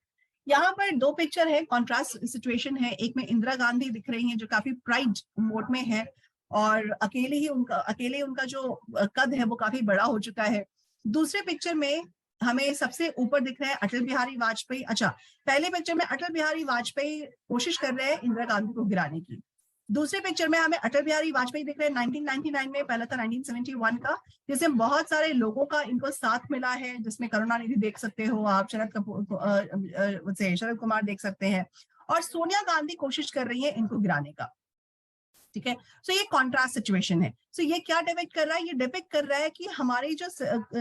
यहाँ पर दो पिक्चर है, कॉन्ट्रास्ट सिचुएशन है। एक में इंदिरा गांधी दिख रही हैं जो काफी प्राइड मोड में है और अकेले उनका जो कद है वो काफी बड़ा हो चुका है। दूसरे पिक्चर में हमें सबसे ऊपर दिख रहे हैं अटल बिहारी वाजपेयी। अच्छा, पहले पिक्चर में अटल बिहारी वाजपेयी कोशिश कर रहे हैं इंदिरा गांधी को गिराने की। दूसरे पिक्चर में हमें अटल बिहारी वाजपेयी दिख रहे हैं 1999 में, पहला था 1971 का, जिसमें बहुत सारे लोगों का इनको साथ मिला है, जिसमें करुणानिधि देख सकते हो आप, शरद कुमार देख सकते हैं, और सोनिया गांधी कोशिश कर रही है इनको गिराने का। ठीक है, सो ये कॉन्ट्रास्ट सिचुएशन है। सो ये क्या डिपिक्ट कर रहा है, ये डिपिक्ट कर रहा है कि हमारी जो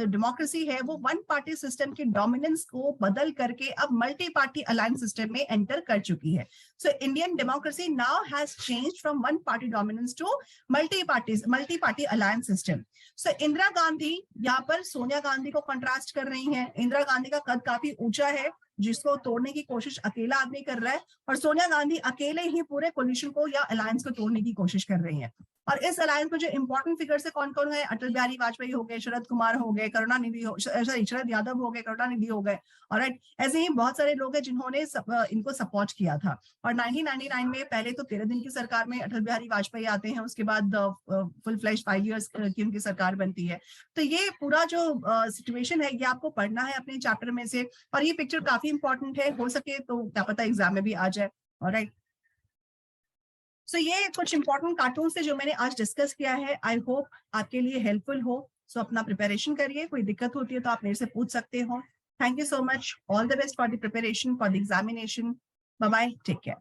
डेमोक्रेसी है वो वन पार्टी सिस्टम के डोमिनेंस को बदल करके अब मल्टी पार्टी अलायंस सिस्टम में एंटर कर चुकी है। So Indian democracy now has changed from one party dominance to multi party alliance system. So Indira Gandhi यहाँ पर सोनिया गांधी को कंट्रास्ट कर रही हैं। इंदिरा गांधी का कद काफी ऊंचा है जिसको तोड़ने की कोशिश अकेला आदमी कर रहा है, और सोनिया गांधी अकेले ही पूरे कोलिशन को या अलायंस को तोड़ने की कोशिश कर रही हैं। और इस अलायंस में जो इंपॉर्टेंट फिगर्स है कौन कौन है, अटल बिहारी वाजपेयी हो गए, शरद कुमार हो गए, करुणानिधि शरद यादव हो गए, करुणानिधि हो गए। ऑलराइट, ऐसे ही बहुत सारे लोग हैं जिन्होंने इनको सपोर्ट किया था। और 1999 में पहले तो 13 दिन की सरकार में अटल बिहारी वाजपेयी आते हैं, उसके बाद फुल फ्लैश 5 इयर्स की उनकी सरकार बनती है। तो ये पूरा जो सिचुएशन है ये आपको पढ़ना है अपने चैप्टर में से, और ये पिक्चर काफी इंपॉर्टेंट है, हो सके तो क्या पता एग्जाम में भी आ जाए। ऑलराइट, सो ये कुछ इंपॉर्टेंट कार्टून से जो मैंने आज डिस्कस किया है, आई होप आपके लिए हेल्पफुल हो। सो अपना प्रिपरेशन करिए, कोई दिक्कत होती है तो आप मेरे से पूछ सकते हो। Thank you so much, all the best for the preparation for the examination. Bye bye, take care.